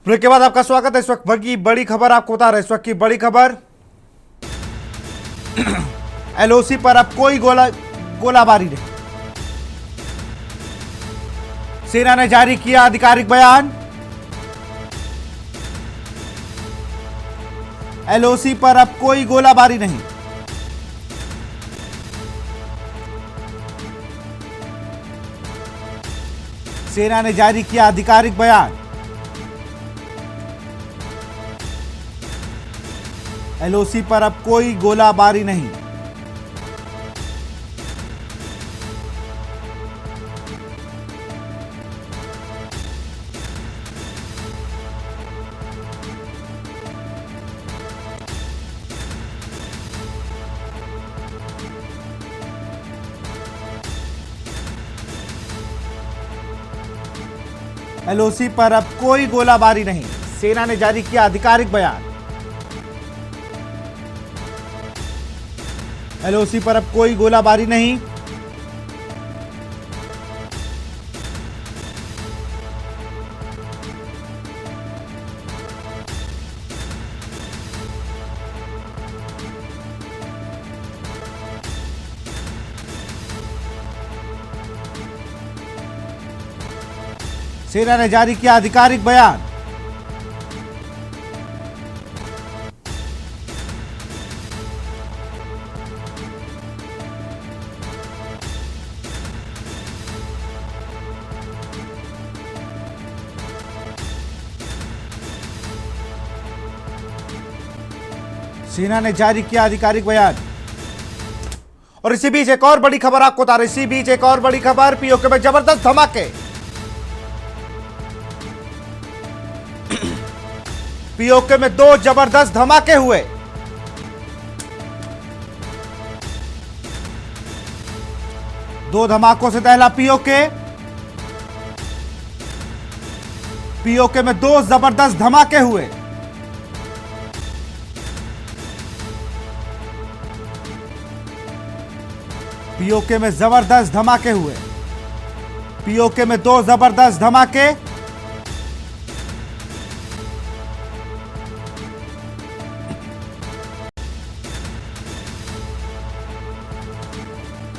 Break के बाद आपका स्वागत है। इस वक्त की बड़ी खबर आपको बता रहे हैं। इस वक्त की बड़ी खबर, एलओसी पर अब कोई गोलाबारी नहीं। सेना ने जारी किया आधिकारिक बयान। एलओसी पर अब कोई गोलाबारी नहीं। सेना ने जारी किया आधिकारिक बयान। एलओसी पर अब कोई गोलाबारी नहीं। एलओसी पर अब कोई गोलाबारी नहीं। सेना ने जारी किया आधिकारिक बयान। एलओसी पर अब कोई गोलाबारी नहीं। सेना ने जारी किया आधिकारिक बयान। सेना ने जारी किया आधिकारिक बयान। और इसी बीच एक और बड़ी खबर आपको बता रहे। इसी बीच एक और बड़ी खबर, पीओके में जबरदस्त धमाके। पीओके में दो जबरदस्त धमाके हुए। दो धमाकों से दहला पीओके। पीओके में दो जबरदस्त धमाके हुए। पीओके में जबरदस्त धमाके हुए। पीओके में दो जबरदस्त धमाके।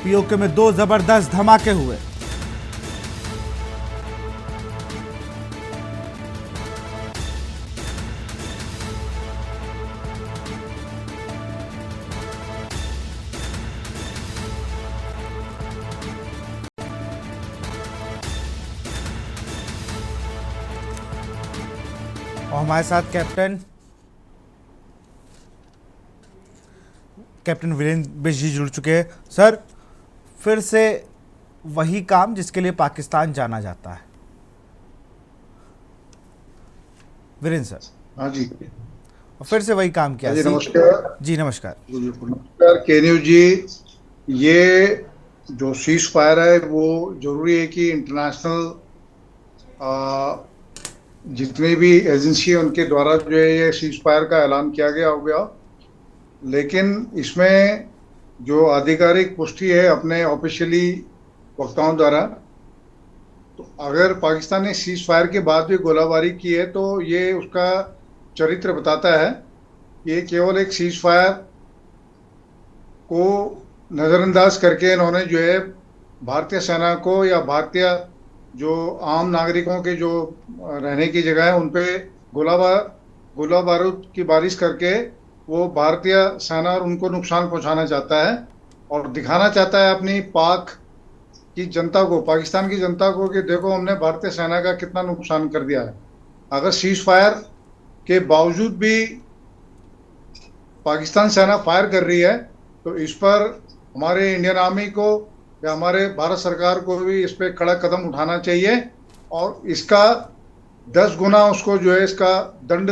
पीओके में दो जबरदस्त धमाके हुए। और हमारे साथ कैप्टन वीरेंद्र बिष्ट जी जुड़ चुके हैं। सर, फिर से वही काम जिसके लिए पाकिस्तान जाना जाता है। वीरेंद्र सर। हाँ जी। फिर से वही काम किया। जी नमस्कार। जी नमस्कार। नमस्कार के न्यूज जी। ये जो सीज फायर है वो जरूरी है कि इंटरनेशनल जितनी भी एजेंसी है उनके द्वारा जो है ये सीज फायर का ऐलान किया गया हो गया, लेकिन इसमें जो आधिकारिक पुष्टि है अपने ऑफिशियली वक्ताओं द्वारा, तो अगर पाकिस्तान ने सीज फायर के बाद भी गोलाबारी की है तो ये उसका चरित्र बताता है। ये केवल एक सीज फायर को नज़रअंदाज करके इन्होंने जो है भारतीय सेना को या भारतीय जो आम नागरिकों के जो रहने की जगह है उन पे गोला बारूद की बारिश करके वो भारतीय सेना और उनको नुकसान पहुंचाना चाहता है और दिखाना चाहता है अपनी पाक की जनता को, पाकिस्तान की जनता को, कि देखो हमने भारतीय सेना का कितना नुकसान कर दिया है। अगर सीज फायर के बावजूद भी पाकिस्तान सेना फायर कर रही है तो इस पर हमारे इंडियन आर्मी को या हमारे भारत सरकार को भी इस पर कड़ा कदम उठाना चाहिए और इसका 10 गुना उसको जो है इसका दंड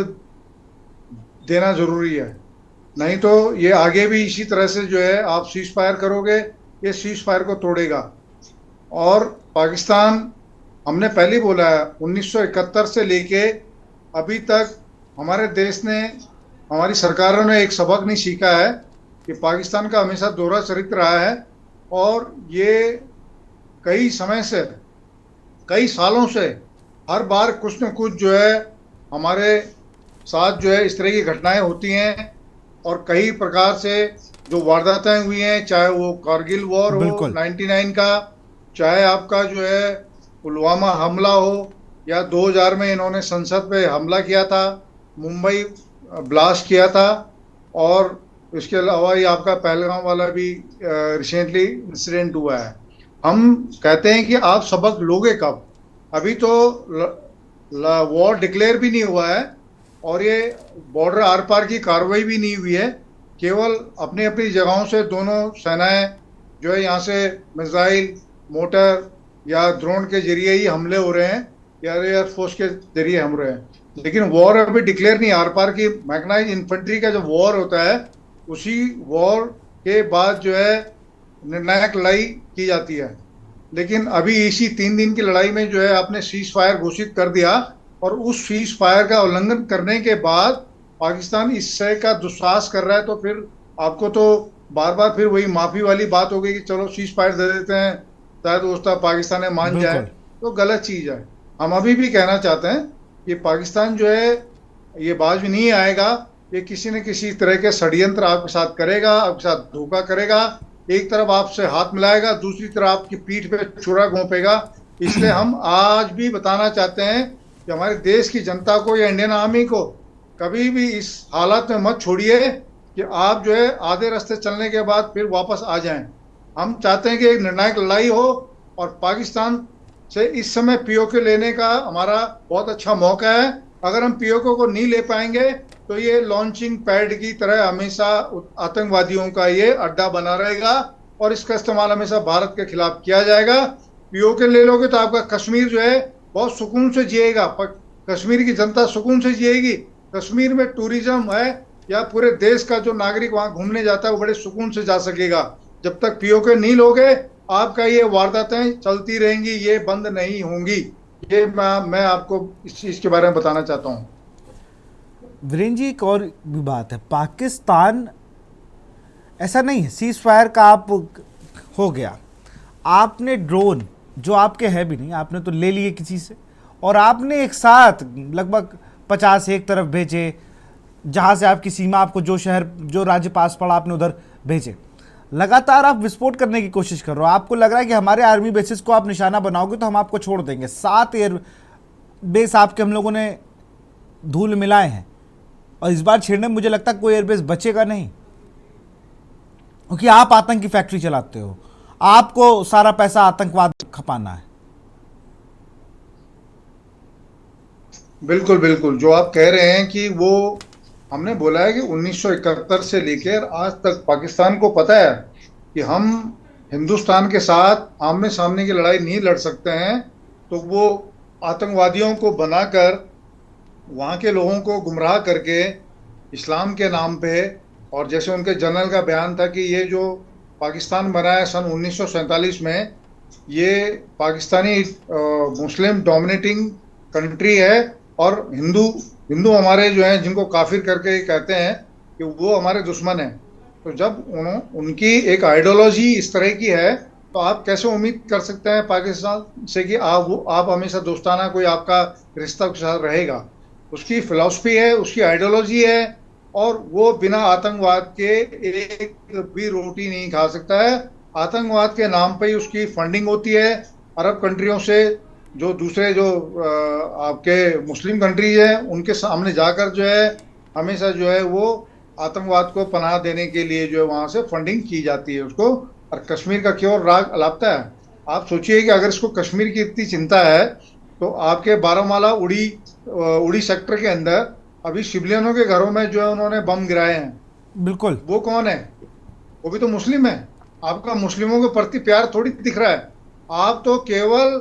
देना जरूरी है। नहीं तो ये आगे भी इसी तरह से जो है आप सीज फायर करोगे, ये सीज फायर को तोड़ेगा। और पाकिस्तान, हमने पहले ही बोला है, 1971 से लेके अभी तक हमारे देश ने, हमारी सरकारों ने एक सबक नहीं सीखा है कि पाकिस्तान का हमेशा दोहरा चरित्र रहा है और ये कई समय से, कई सालों से हर बार कुछ न कुछ जो है हमारे साथ जो है इस तरह की घटनाएं होती हैं और कई प्रकार से जो वारदातें हुई हैं, चाहे वो कारगिल वॉर हो बिल्कुल 99 का, चाहे आपका जो है पुलवामा हमला हो, या 2000 में इन्होंने संसद पे हमला किया था, मुंबई ब्लास्ट किया था, और इसके अलावा ये आपका पहलगाम वाला भी रिसेंटली इंसिडेंट हुआ है। हम कहते हैं कि आप सबक लोगे कब? अभी तो वॉर डिक्लेयर भी नहीं हुआ है और ये बॉर्डर आर पार की कार्रवाई भी नहीं हुई है। केवल अपनी अपनी जगहों से दोनों सेनाएं जो है यहाँ से मिसाइल, मोटर या ड्रोन के जरिए ही हमले हो रहे हैं या एयरफोर्स के जरिए हम रहे हैं, लेकिन वॉर अभी डिक्लेयर नहीं। आर पार की मैकेनाइज्ड इन्फेंट्री का जो वॉर होता है, उसी वॉर के बाद जो है निर्णायक लड़ाई की जाती है। लेकिन अभी इसी 3 दिन की लड़ाई में जो है आपने सीज फायर घोषित कर दिया, और उस सीज फायर का उल्लंघन करने के बाद पाकिस्तान इससे का दुस्साहस कर रहा है, तो फिर आपको तो बार बार फिर वही माफी वाली बात हो गई कि चलो सीज फायर दे देते हैं, शायद दोस्ता पाकिस्तान में मान जाए, बिल्कुल तो गलत चीज है। हम अभी भी कहना चाहते हैं कि पाकिस्तान जो है ये बाज में नहीं आएगा, ये किसी न किसी तरह के षड्यंत्र आपके साथ करेगा, आपके साथ धोखा करेगा। एक तरफ आपसे हाथ मिलाएगा, दूसरी तरफ आपकी पीठ पे छुरा घोंपेगा। इसलिए हम आज भी बताना चाहते हैं कि हमारे देश की जनता को या इंडियन आर्मी को कभी भी इस हालत में मत छोड़िए कि आप जो है आधे रास्ते चलने के बाद फिर वापस आ जाएं। हम चाहते हैं कि एक निर्णायक लड़ाई हो, और पाकिस्तान से इस समय पीओके लेने का हमारा बहुत अच्छा मौका है। अगर हम पीओके को नहीं ले पाएंगे तो ये लॉन्चिंग पैड की तरह हमेशा आतंकवादियों का ये अड्डा बना रहेगा, और इसका इस्तेमाल हमेशा भारत के खिलाफ किया जाएगा। पीओके ले लोगे तो आपका कश्मीर जो है बहुत सुकून से जिएगा, कश्मीर की जनता सुकून से जिएगी। कश्मीर में टूरिज्म है या पूरे देश का जो नागरिक वहां घूमने जाता है वो बड़े सुकून से जा सकेगा। जब तक पीओके नहीं लोगे, आपका ये वारदातें चलती रहेंगी, ये बंद नहीं होंगी। ये मैं आपको इस चीज के बारे में बताना चाहता हूँ। वीरेंद्र जी, एक और भी बात है, पाकिस्तान ऐसा नहीं है सीज फायर का आप हो गया, आपने ड्रोन जो आपके है भी नहीं, आपने तो ले लिए किसी से, और आपने एक साथ लगभग 50 एक तरफ भेजे, जहाँ से आपकी सीमा, आपको जो शहर जो राज्य पास पड़ा आपने उधर भेजे। लगातार आप विस्फोट करने की कोशिश कर रहे हो। आपको लग रहा है कि हमारे आर्मी बेसिस को आप निशाना बनाओगे तो हम आपको छोड़ देंगे। 7 एयर बेस आपके हम लोगों ने धूल मिलाए हैं, और इस बार छेड़ने में मुझे लगता है कोई एयरबेस बचेगा नहीं, क्योंकि आप आतंक की फैक्ट्री चलाते हो, आपको सारा पैसा आतंकवाद खपाना है। बिल्कुल बिल्कुल, जो आप कह रहे हैं कि वो हमने बोला है कि 1971 से लेकर आज तक पाकिस्तान को पता है कि हम हिंदुस्तान के साथ आमने सामने की लड़ाई नहीं लड़ सकते हैं, तो वो आतंकवादियों को बनाकर वहाँ के लोगों को गुमराह करके इस्लाम के नाम पे, और जैसे उनके जनरल का बयान था कि ये जो पाकिस्तान बना है सन 1947 में, ये पाकिस्तानी मुस्लिम डोमिनेटिंग कंट्री है, और हिंदू हमारे जो हैं जिनको काफिर करके कहते हैं कि वो हमारे दुश्मन हैं। तो जब उनकी एक आइडियोलॉजी इस तरह की है, तो आप कैसे उम्मीद कर सकते हैं पाकिस्तान से कि आप हमेशा दोस्ताना कोई आपका रिश्ता के साथ रहेगा? उसकी फिलॉसफी है, उसकी आइडियोलॉजी है, और वो बिना आतंकवाद के एक भी रोटी नहीं खा सकता है। आतंकवाद के नाम पे ही उसकी फंडिंग होती है अरब कंट्रियों से, जो दूसरे जो आपके मुस्लिम कंट्रीज हैं उनके सामने जाकर जो है हमेशा जो है वो आतंकवाद को पनाह देने के लिए जो है वहाँ से फंडिंग की जाती है उसको। और कश्मीर का क्यों राग अलापता है? आप सोचिए कि अगर इसको कश्मीर की इतनी चिंता है, तो आपके बारामूला उड़ी सेक्टर के अंदर अभी सिविलियनों के घरों में जो है उन्होंने बम गिराए हैं। बिल्कुल, वो कौन है? वो भी तो मुस्लिम है। आपका मुस्लिमों के प्रति प्यार थोड़ी दिख रहा है। आप तो केवल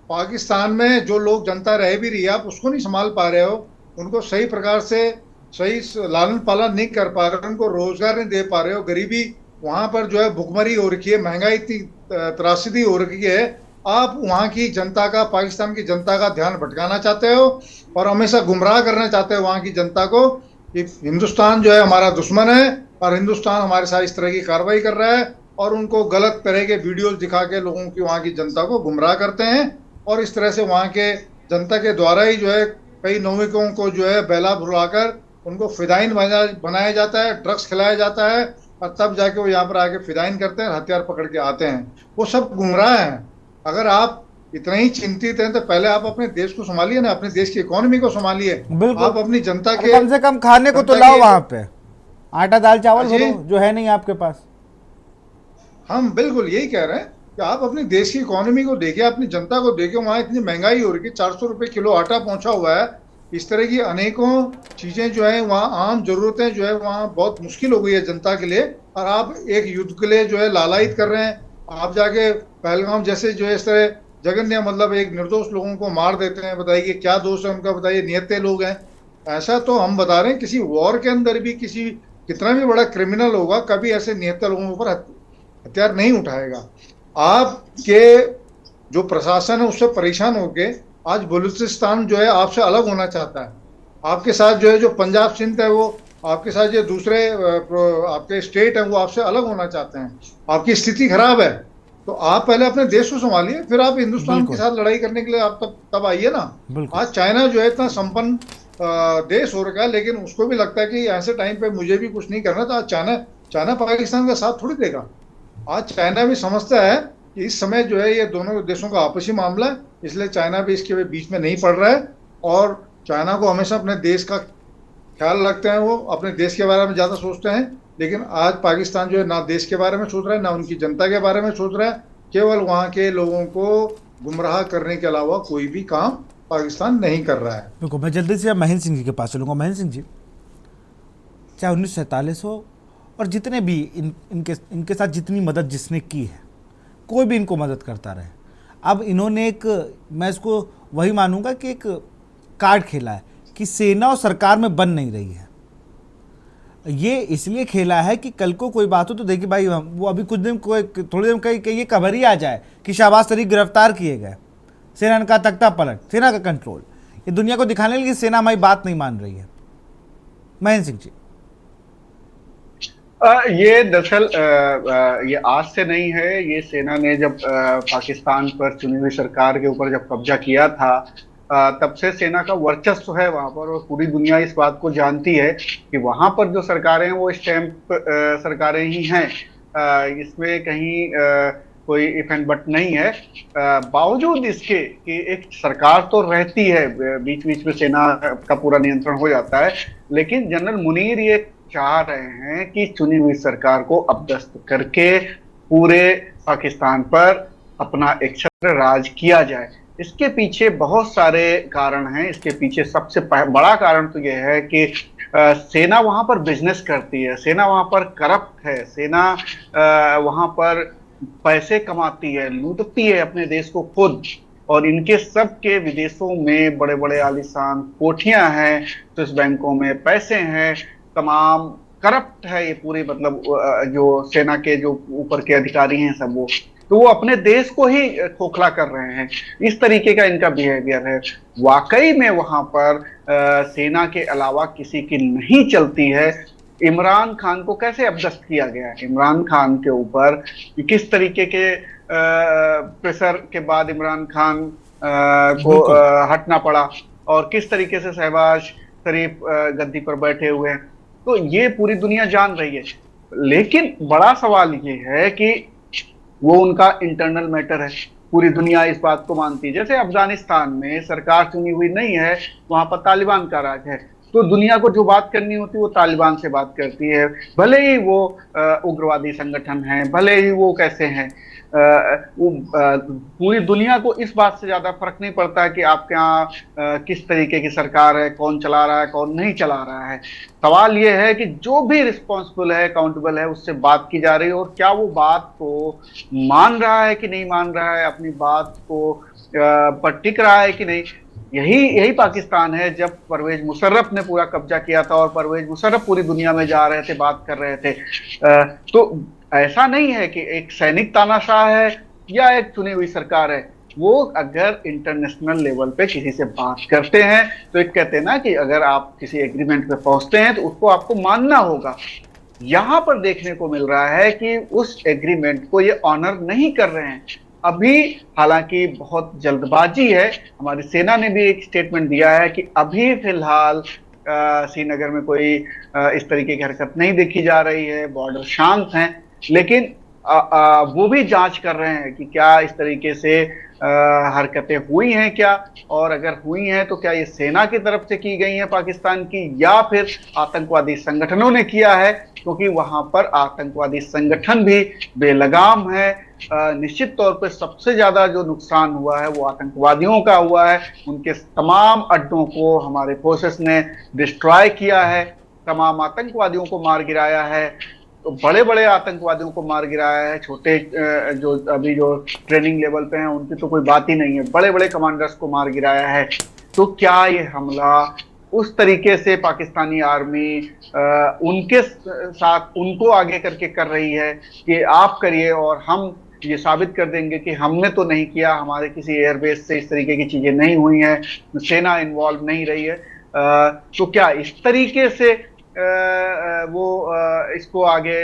पाकिस्तान में जो लोग जनता रह भी रही है, आप उसको नहीं संभाल पा रहे हो, उनको सही प्रकार से सही लालन पालन नहीं कर पा रहे, उनको रोजगार नहीं दे पा रहे हो। गरीबी वहां पर जो है भुखमरी हो रखी है, महंगाई इतनी त्रासदी हो रखी है। आप वहाँ की जनता का, पाकिस्तान की जनता का ध्यान भटकाना चाहते हो और हमेशा गुमराह करना चाहते हो वहाँ की जनता को कि हिंदुस्तान जो है हमारा दुश्मन है और हिंदुस्तान हमारे साथ इस तरह की कार्रवाई कर रहा है, और उनको गलत तरह के वीडियोस दिखा के लोगों की, वहाँ की जनता को गुमराह करते हैं, और इस तरह से वहाँ के जनता के द्वारा ही जो है कई नौविकों को जो है बहला भुलाकर उनको फिदाइन बनाया जाता है, ड्रग्स खिलाया जाता है, और तब जाके वो यहाँ पर आके फिदाइन करते हैं, हथियार पकड़ के आते हैं। वो सब गुमराह हैं। अगर आप इतना ही चिंतित हैं तो पहले आप अपने देश को संभालिए ना, अपने देश की इकोनॉमी को संभालिए। बिल्कुल। आप अपनी जनता और के कम से कम खाने को तो जनता लाओ के वहां पे, आटा दाल चावल जी, भरो जो है नहीं आपके पास। हम बिल्कुल यही कह रहे हैं कि आप अपने देश की इकोनॉमी को देखिए, अपनी जनता को देखिए। वहां इतनी महंगाई हो रही है, 400 रुपए किलो आटा पहुंचा हुआ है। इस तरह की अनेकों चीजें जो है, वहाँ आम जरूरतें जो है वहाँ बहुत मुश्किल हो गई है जनता के लिए। और आप एक युद्ध के लिए जो है लालायित कर रहे हैं। आप जाके पहलगाम जैसे जो है इस तरह जघन्य, मतलब एक निर्दोष लोगों को मार देते हैं। बताइए क्या दोष है उनका, बताइए निहत्थे लोग हैं। ऐसा तो हम बता रहे हैं, किसी वॉर के अंदर भी किसी कितना भी बड़ा क्रिमिनल होगा, कभी ऐसे निहत्थे लोगों के ऊपर हथियार नहीं उठाएगा। आपके जो प्रशासन है उससे परेशान होके आज बलूचिस्तान जो है आपसे अलग होना चाहता है। आपके साथ जो है जो पंजाब सिंध है, वो आपके साथ जो दूसरे आपके स्टेट है वो आपसे अलग होना चाहते हैं। आपकी स्थिति खराब है। तो आप पहले अपने देश को संभालिए, फिर आप हिंदुस्तान के बिल्कुल साथ लड़ाई करने के लिए आप तब आइए ना। बिल्कुल। आज चाइना जो है इतना संपन्न देश हो रखा है, लेकिन उसको भी लगता है कि ऐसे टाइम पे मुझे भी कुछ नहीं करना। तो आज चाइना चाइना पाकिस्तान का साथ थोड़ी देगा। आज चाइना भी समझता है कि इस समय जो है ये दोनों देशों का आपसी मामला है, इसलिए चाइना भी इसके बीच में नहीं पड़ रहा है। और चाइना को हमेशा अपने देश का ख्याल रखते हैं, वो अपने देश के बारे में ज्यादा सोचते हैं। लेकिन आज पाकिस्तान जो है ना देश के बारे में सोच रहा है, ना उनकी जनता के बारे में सोच रहा है। केवल वहां के लोगों को गुमराह करने के अलावा कोई भी काम पाकिस्तान नहीं कर रहा है। बिल्कुल। मैं जल्दी से महेंद्र सिंह जी के पास चलूँगा। महेंद्र सिंह जी, चाहे 1947 हो और जितने भी इनके साथ जितनी मदद जिसने की है, कोई भी इनको मदद करता रहे, अब इन्होंने एक, मैं इसको वही मानूंगा कि एक कार्ड खेला है कि सेना और सरकार में बन नहीं रही है। ये इसलिए खेला है कि कल को कोई बात हो तो देखिए भाई, वो अभी कुछ दिन थोड़ी देर में कहीं ये खबर ही आ जाए कि शहबाज शरीफ गिरफ्तार किए गए, सेना का तख्ता पलट, सेना का कंट्रोल, ये दुनिया को दिखाने लगी सेना हमारी बात नहीं मान रही है। महेंद्र सिंह जी, ये दरअसल ये आज से नहीं है। ये सेना ने जब पाकिस्तान पर चुनी हुई सरकार के ऊपर जब कब्जा किया था, तब से सेना का वर्चस्व है वहां पर, और पूरी दुनिया इस बात को जानती है कि वहां पर जो सरकारें हैं वो स्टैंप सरकारें ही हैं। इसमें कहीं कोई इफ एंड बट नहीं है। बावजूद इसके कि एक सरकार तो रहती है, बीच बीच में सेना का पूरा नियंत्रण हो जाता है, लेकिन जनरल मुनीर ये चाह रहे हैं कि चुनी हुई सरकार को अपदस्थ करके पूरे पाकिस्तान पर अपना एक छत्र राज किया जाए। इसके पीछे बहुत सारे कारण हैं। इसके पीछे सबसे बड़ा कारण तो यह है कि सेना वहां पर बिजनेस करती है, सेना वहां पर करप्ट है, सेना वहां पर पैसे कमाती है, लूटती है अपने देश को खुद। और इनके सब के विदेशों में बड़े बड़े आलीशान कोठियां हैं, स्विस बैंकों में पैसे हैं, तमाम करप्ट है ये पूरी, मतलब जो सेना के जो ऊपर के अधिकारी हैं सब, वो अपने देश को ही खोखला कर रहे हैं। इस तरीके का इनका बिहेवियर है। वाकई में वहां पर सेना के अलावा किसी की नहीं चलती है। इमरान खान को कैसे अपदस्थ किया गया है, इमरान खान के ऊपर किस तरीके के प्रेशर के बाद इमरान खान को हटना पड़ा, और किस तरीके से शहबाज शरीफ गद्दी पर बैठे हुए हैं, तो ये पूरी दुनिया जान रही है। लेकिन बड़ा सवाल ये है कि वो उनका इंटरनल मैटर है, पूरी दुनिया इस बात को मानती है। जैसे अफगानिस्तान में सरकार चुनी हुई नहीं है, वहां पर तालिबान का राज है, तो दुनिया को जो बात करनी होती है वो तालिबान से बात करती है, भले ही वो उग्रवादी संगठन है, भले ही वो कैसे हैं। पूरी दुनिया को इस बात से ज्यादा फर्क नहीं पड़ता है कि आपके यहाँ किस तरीके की सरकार है, कौन चला रहा है, कौन नहीं चला रहा है। सवाल यह है कि जो भी रिस्पॉन्सिबल है, अकाउंटेबल है, उससे बात की जा रही है, और क्या वो बात को मान रहा है कि नहीं मान रहा है, अपनी बात को पर टिक रहा है कि नहीं। यही पाकिस्तान है। जब परवेज मुशर्रफ ने पूरा कब्जा किया था और परवेज मुशर्रफ पूरी दुनिया में जा रहे थे, बात कर रहे थे, तो ऐसा नहीं है कि एक सैनिक तानाशाह है या एक चुनी हुई सरकार है। वो अगर इंटरनेशनल लेवल पे किसी से बात करते हैं तो एक कहते हैं ना कि अगर आप किसी एग्रीमेंट पे पहुंचते हैं तो उसको आपको मानना होगा। यहां पर देखने को मिल रहा है कि उस एग्रीमेंट को ये ऑनर नहीं कर रहे हैं। अभी हालांकि बहुत जल्दबाजी है। हमारी सेना ने भी एक स्टेटमेंट दिया है कि अभी फिलहाल श्रीनगर में कोई इस तरीके की हरकत नहीं देखी जा रही है, बॉर्डर शांत हैं। लेकिन वो भी जांच कर रहे हैं कि क्या इस तरीके से हरकतें हुई हैं क्या, और अगर हुई हैं तो क्या ये सेना की तरफ से की गई हैं पाकिस्तान की, या फिर आतंकवादी संगठनों ने किया है, क्योंकि वहां पर आतंकवादी संगठन भी बेलगाम है। निश्चित तौर पर सबसे ज्यादा जो नुकसान हुआ है वो आतंकवादियों का हुआ है। उनके तमाम अड्डों को हमारे फोर्सेस ने डिस्ट्रॉय किया है, तमाम आतंकवादियों को मार गिराया है। तो बड़े बड़े आतंकवादियों को मार गिराया है, छोटे जो अभी जो ट्रेनिंग लेवल पे हैं उनकी तो कोई बात ही नहीं है, बड़े बड़े कमांडर्स को मार गिराया है। तो क्या ये हमला उस तरीके से पाकिस्तानी आर्मी उनके साथ उनको आगे करके कर रही है कि आप करिए और हम ये साबित कर देंगे कि हमने तो नहीं किया, हमारे किसी एयरबेस से इस तरीके की चीजें नहीं हुई हैं, सेना इन्वॉल्व नहीं रही है। तो क्या इस तरीके से वो इसको आगे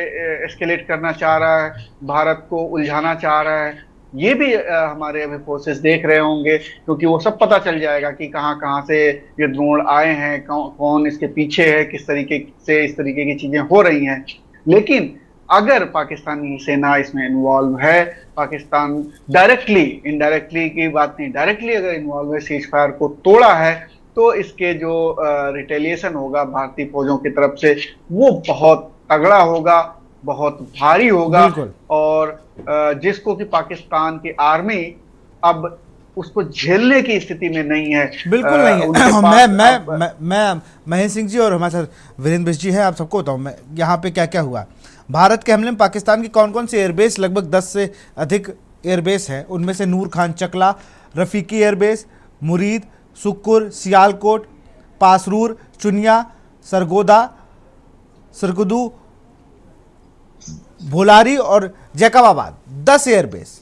एस्केलेट करना चाह रहा है, भारत को उलझाना चाह रहा है? ये भी हमारे अभी फोर्सेस देख रहे होंगे, क्योंकि वो सब पता चल जाएगा कि कहाँ कहाँ से ये ड्रोन आए हैं, कौन इसके पीछे है, किस तरीके से इस तरीके की चीजें हो रही हैं। लेकिन अगर पाकिस्तानी सेना इसमें इन्वॉल्व है, पाकिस्तान डायरेक्टली, इनडायरेक्टली की बात नहीं, डायरेक्टली अगर इन्वॉल्व है, सीज फायर को तोड़ा है, तो इसके जो रिटेलिएशन होगा भारतीय फौजों की तरफ से वो बहुत तगड़ा होगा, बहुत भारी होगा। और जिसको कि पाकिस्तान की आर्मी अब उसको झेलने की स्थिति में नहीं है। बिल्कुल नहीं है। मैं महेंद्र सिंह जी और हमारे साथ वीरेंद्र बिष्ट जी हैं, आप सबको बताऊं मैं यहाँ पे क्या क्या हुआ। भारत के हमले में पाकिस्तान की कौन कौन सी एयरबेस, लगभग 10 से अधिक एयरबेस है। उनमें से नूर खान चकला, रफीकी एयरबेस, मुरीद, सुक्कुर, सियालकोट, पासरूर, चुनिया, सरगोदा, सरगुदू, भोलारी और जैकबाबाद, 10 एयरबेस।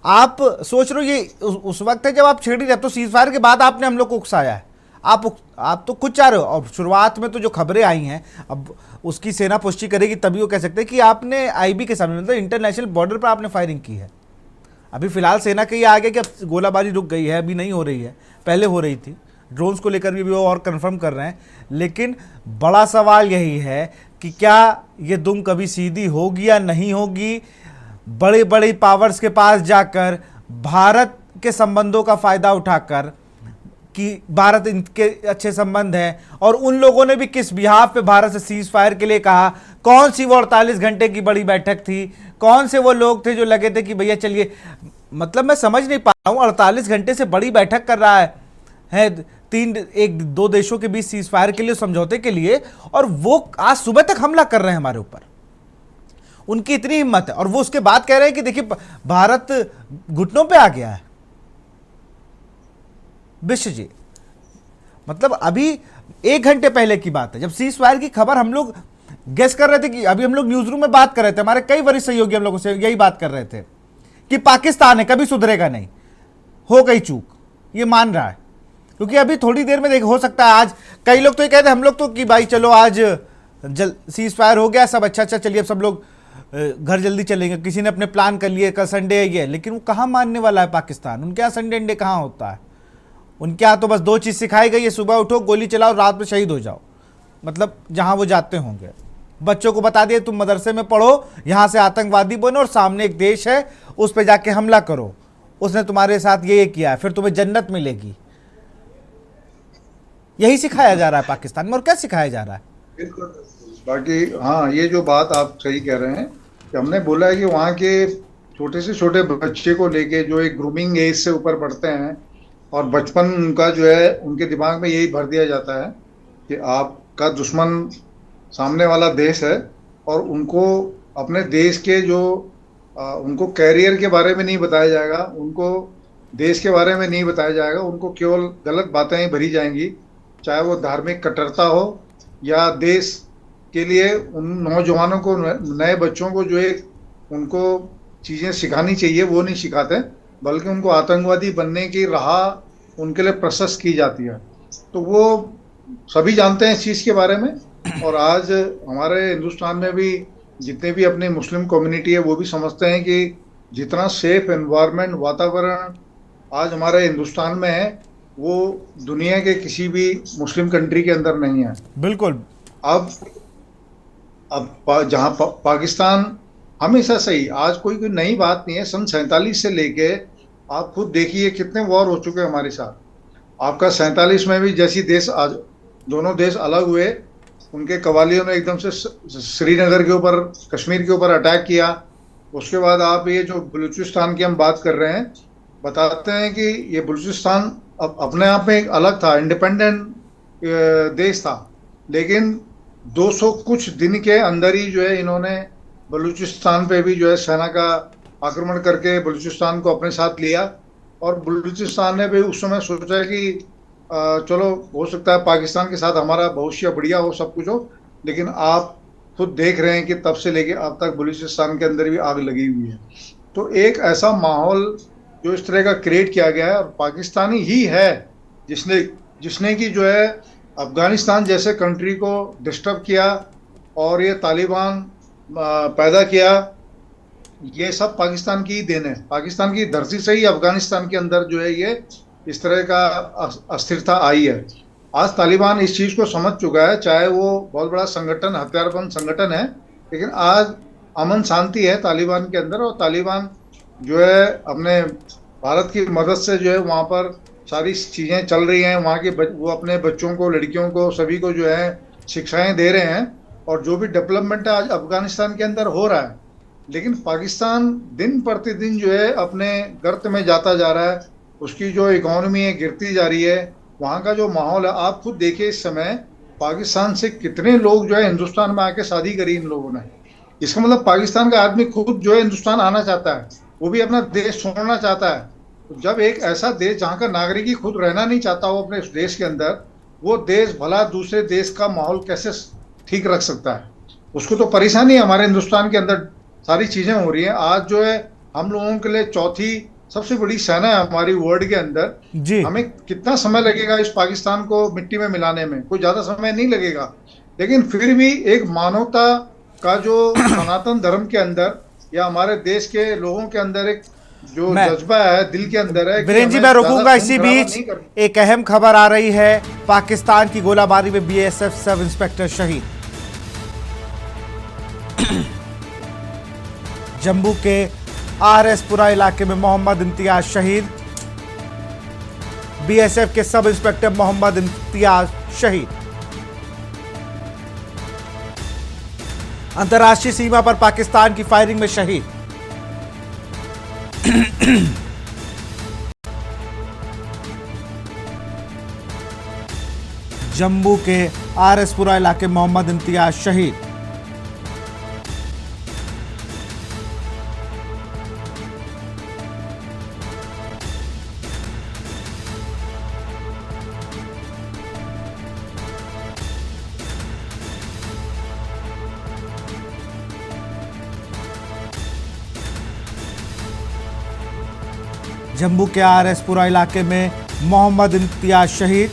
आप सोच रहे हो ये उस वक्त है जब आप छेड़ ही रहे, तो सीज फायर के बाद आपने हम लोग को उकसाया है। आप तो खुद चाह रहे हो, और शुरुआत में तो जो खबरें आई हैं, अब उसकी सेना पुष्टि करेगी तभी वो कह सकते हैं कि आपने आईबी के सामने, मतलब इंटरनेशनल बॉर्डर पर आपने फायरिंग की है। अभी फिलहाल सेना के ये आ गया कि अब गोलाबारी रुक गई है, अभी नहीं हो रही है, पहले हो रही थी। ड्रोन्स को लेकर भी वो और कंफर्म कर रहे हैं। लेकिन बड़ा सवाल यही है कि क्या ये दुम कभी सीधी होगी या नहीं होगी। बड़े बड़े पावर्स के पास जाकर भारत के संबंधों का फायदा उठाकर कि भारत इनके अच्छे संबंध हैं, और उन लोगों ने भी किस बिहाफ पे भारत से सीज फायर के लिए कहा। कौन सी वो 48 घंटे की बड़ी बैठक थी, कौन से वो लोग थे जो लगे थे कि भैया चलिए, मतलब मैं समझ नहीं पा रहा हूँ 48 घंटे से बड़ी बैठक कर रहा है 1-2 देशों के बीच सीज फायर के लिए, समझौते के लिए, और वो आज सुबह तक हमला कर रहे हैं हमारे ऊपर। उनकी इतनी हिम्मत है, और वो उसके बाद कह रहे हैं कि देखिए भारत घुटनों पे आ गया है। विश्व जी, मतलब अभी 1 घंटे पहले की बात है जब सीज फायर की खबर हम लोग गेस कर रहे थे, कि अभी हम लोग न्यूज रूम में बात कर रहे थे, हमारे कई वरिष्ठ सहयोगी हम लोगों से यही बात कर रहे थे कि पाकिस्तान है, कभी सुधरेगा नहीं, हो गई चूक, ये मान रहा है। क्योंकि अभी थोड़ी देर में देख, हो सकता है आज कई लोग तो ये कहते हैं हम लोग तो कि भाई चलो आज सीज फायर हो गया, सब अच्छा चलिए, अब सब लोग घर जल्दी चलेंगे, किसी ने अपने प्लान कर लिए, कल संडे है ये। लेकिन वो कहाँ मानने वाला है पाकिस्तान? उनके यहाँ संडे अंडे कहाँ होता है? उनके यहाँ तो बस 2 चीज़ सिखाई गई है, सुबह उठो, गोली चलाओ, रात में शहीद हो जाओ। मतलब जहाँ वो जाते होंगे, बच्चों को बता दिए तुम मदरसे में पढ़ो, यहाँ से आतंकवादी बनो, और सामने एक देश है उस पर जाके हमला करो, उसने तुम्हारे साथ ये किया है, फिर तुम्हें जन्नत मिलेगी। यही सिखाया जा रहा है पाकिस्तान में, और क्या सिखाया जा रहा है? बिल्कुल। बाकी हाँ, ये जो बात आप सही कह रहे हैं कि हमने बोला है कि वहाँ के छोटे से छोटे बच्चे को लेके जो एक ग्रूमिंग एज से ऊपर बढ़ते हैं, और बचपन उनका जो है उनके दिमाग में यही भर दिया जाता है कि आपका दुश्मन सामने वाला देश है, और उनको अपने देश के जो उनको कैरियर के बारे में नहीं बताया जाएगा, उनको देश के बारे में नहीं बताया जाएगा, उनको केवल गलत बातें ही भरी जाएंगी, चाहे वो धार्मिक कट्टरता हो या देश के लिए उन नौजवानों को, नए बच्चों को जो एक उनको चीज़ें सिखानी चाहिए वो नहीं सिखाते, बल्कि उनको आतंकवादी बनने की राह उनके लिए प्रशस्त की जाती है। तो वो सभी जानते हैं इस चीज़ के बारे में, और आज हमारे हिंदुस्तान में भी जितने भी अपनी मुस्लिम कम्युनिटी है वो भी समझते हैं कि जितना सेफ एनवायरनमेंट, वातावरण आज हमारे हिंदुस्तान में है, वो दुनिया के किसी भी मुस्लिम कंट्री के अंदर नहीं है। बिल्कुल। अब जहाँ पाकिस्तान हमेशा सही, आज कोई कोई नई बात नहीं है। सन 47 से लेके आप खुद देखिए कितने वॉर हो चुके हैं हमारे साथ। आपका 47 में भी जैसी देश आज दोनों देश अलग हुए, उनके कवालियों ने एकदम से श्रीनगर के ऊपर, कश्मीर के ऊपर अटैक किया। उसके बाद आप ये जो बलूचिस्तान की हम बात कर रहे हैं, बताते हैं कि ये बलूचिस्तान अपने आप में एक अलग था, इंडिपेंडेंट देश था, लेकिन 200 कुछ दिन के अंदर ही जो है इन्होंने बलूचिस्तान पे भी जो है सेना का आक्रमण करके बलूचिस्तान को अपने साथ लिया। और बलूचिस्तान ने भी उस समय सोचा कि चलो हो सकता है पाकिस्तान के साथ हमारा भविष्य बढ़िया हो, सब कुछ हो, लेकिन आप खुद देख रहे हैं कि तब से लेके अब तक बलूचिस्तान के अंदर भी आग लगी हुई है। तो एक ऐसा माहौल जो इस तरह का क्रिएट किया गया है, और पाकिस्तानी ही है जिसने कि जो है अफगानिस्तान जैसे कंट्री को डिस्टर्ब किया और ये तालिबान पैदा किया। ये सब पाकिस्तान की ही देन है। पाकिस्तान की धरती से ही अफगानिस्तान के अंदर जो है ये इस तरह का अस्थिरता आई है। आज तालिबान इस चीज़ को समझ चुका है, चाहे वो बहुत बड़ा संगठन, हथियारबंद संगठन है, लेकिन आज अमन शांति है तालिबान के अंदर। और तालिबान जो है अपने भारत की मदद से जो है वहाँ पर सारी चीज़ें चल रही हैं। वहाँ के वो अपने बच्चों को, लड़कियों को, सभी को जो है शिक्षाएं दे रहे हैं, और जो भी डेवलपमेंट है आज अफगानिस्तान के अंदर हो रहा है। लेकिन पाकिस्तान दिन प्रतिदिन जो है अपने गर्त में जाता जा रहा है, उसकी जो इकोनॉमी है गिरती जा रही है। वहाँ का जो माहौल है, आप खुद देखिए इस समय पाकिस्तान से कितने लोग जो है हिंदुस्तान में आके शादी करी इन लोगों ने। इसका मतलब पाकिस्तान का आदमी खुद जो है हिंदुस्तान आना चाहता है, वो भी अपना देश छोड़ना चाहता है। तो जब एक ऐसा देश जहाँ का नागरिक ही खुद रहना नहीं चाहता हो अपने उस देश के अंदर, वो देश भला दूसरे देश का माहौल कैसे ठीक रख सकता है? उसको तो परेशानी है। हमारे हिंदुस्तान के अंदर सारी चीजें हो रही हैं। आज जो है हम लोगों के लिए चौथी सबसे बड़ी सेना है हमारी वर्ल्ड के अंदर जी। हमें कितना समय लगेगा इस पाकिस्तान को मिट्टी में मिलाने में? कोई ज्यादा समय नहीं लगेगा। लेकिन फिर भी एक मानवता का जो सनातन धर्म के अंदर या हमारे देश के लोगों के अंदर एक जो जज्बा है दिल के अंदर है। वीरेंद्र जी, मैं रुकूंगा इसी बीच। एक अहम खबर आ रही है, पाकिस्तान की गोलाबारी में बीएसएफ सब इंस्पेक्टर शहीद। जम्मू के आरएसपुरा इलाके में मोहम्मद इम्तियाज शहीद। बीएसएफ के सब इंस्पेक्टर मोहम्मद इम्तियाज शहीद। अंतर्राष्ट्रीय सीमा पर पाकिस्तान की फायरिंग में शहीद। जम्मू के आरएसपुरा इलाके में मोहम्मद इम्तियाज शहीद। जम्मू के आरएसपुरा इलाके में मोहम्मद इम्तियाज शहीद।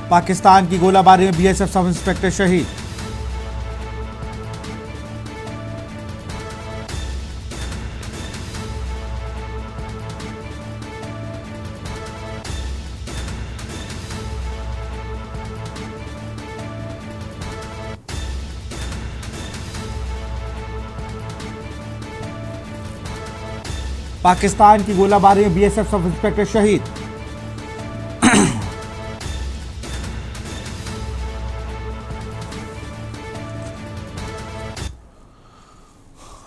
पाकिस्तान की गोलाबारी में बीएसएफ सब इंस्पेक्टर शहीद। पाकिस्तान की गोलाबारी में बीएसएफ सब इंस्पेक्टर शहीद।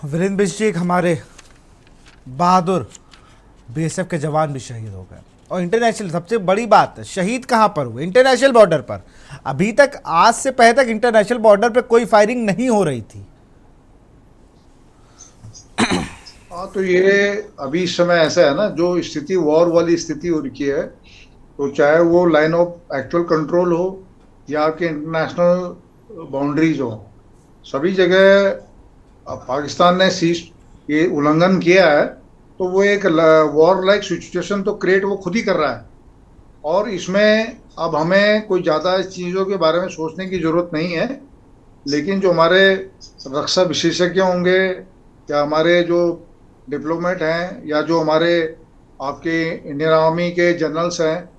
वीरेंद्र बिष्ट जी, हमारे बहादुर बीएसएफ के जवान भी शहीद हो गए, और इंटरनेशनल सबसे बड़ी बात है, शहीद कहां पर हुए? इंटरनेशनल बॉर्डर पर। अभी तक, आज से पहले तक इंटरनेशनल बॉर्डर पर कोई फायरिंग नहीं हो रही थी। हाँ, तो ये अभी इस समय ऐसा है ना, जो स्थिति वॉर वाली स्थिति हो रखी है, तो चाहे वो लाइन ऑफ एक्चुअल कंट्रोल हो या आपके इंटरनेशनल बाउंड्रीज हो, सभी जगह पाकिस्तान ने ये उल्लंघन किया है। तो वो एक वॉर लाइक सिचुएशन तो क्रिएट वो खुद ही कर रहा है। और इसमें अब हमें कोई ज़्यादा इस चीज़ों के बारे में सोचने की ज़रूरत नहीं है, लेकिन जो हमारे रक्षा विशेषज्ञ होंगे या हमारे जो डिप्लोमेट हैं या जो हमारे आपके इंडियन आर्मी के जनरल्स हैं,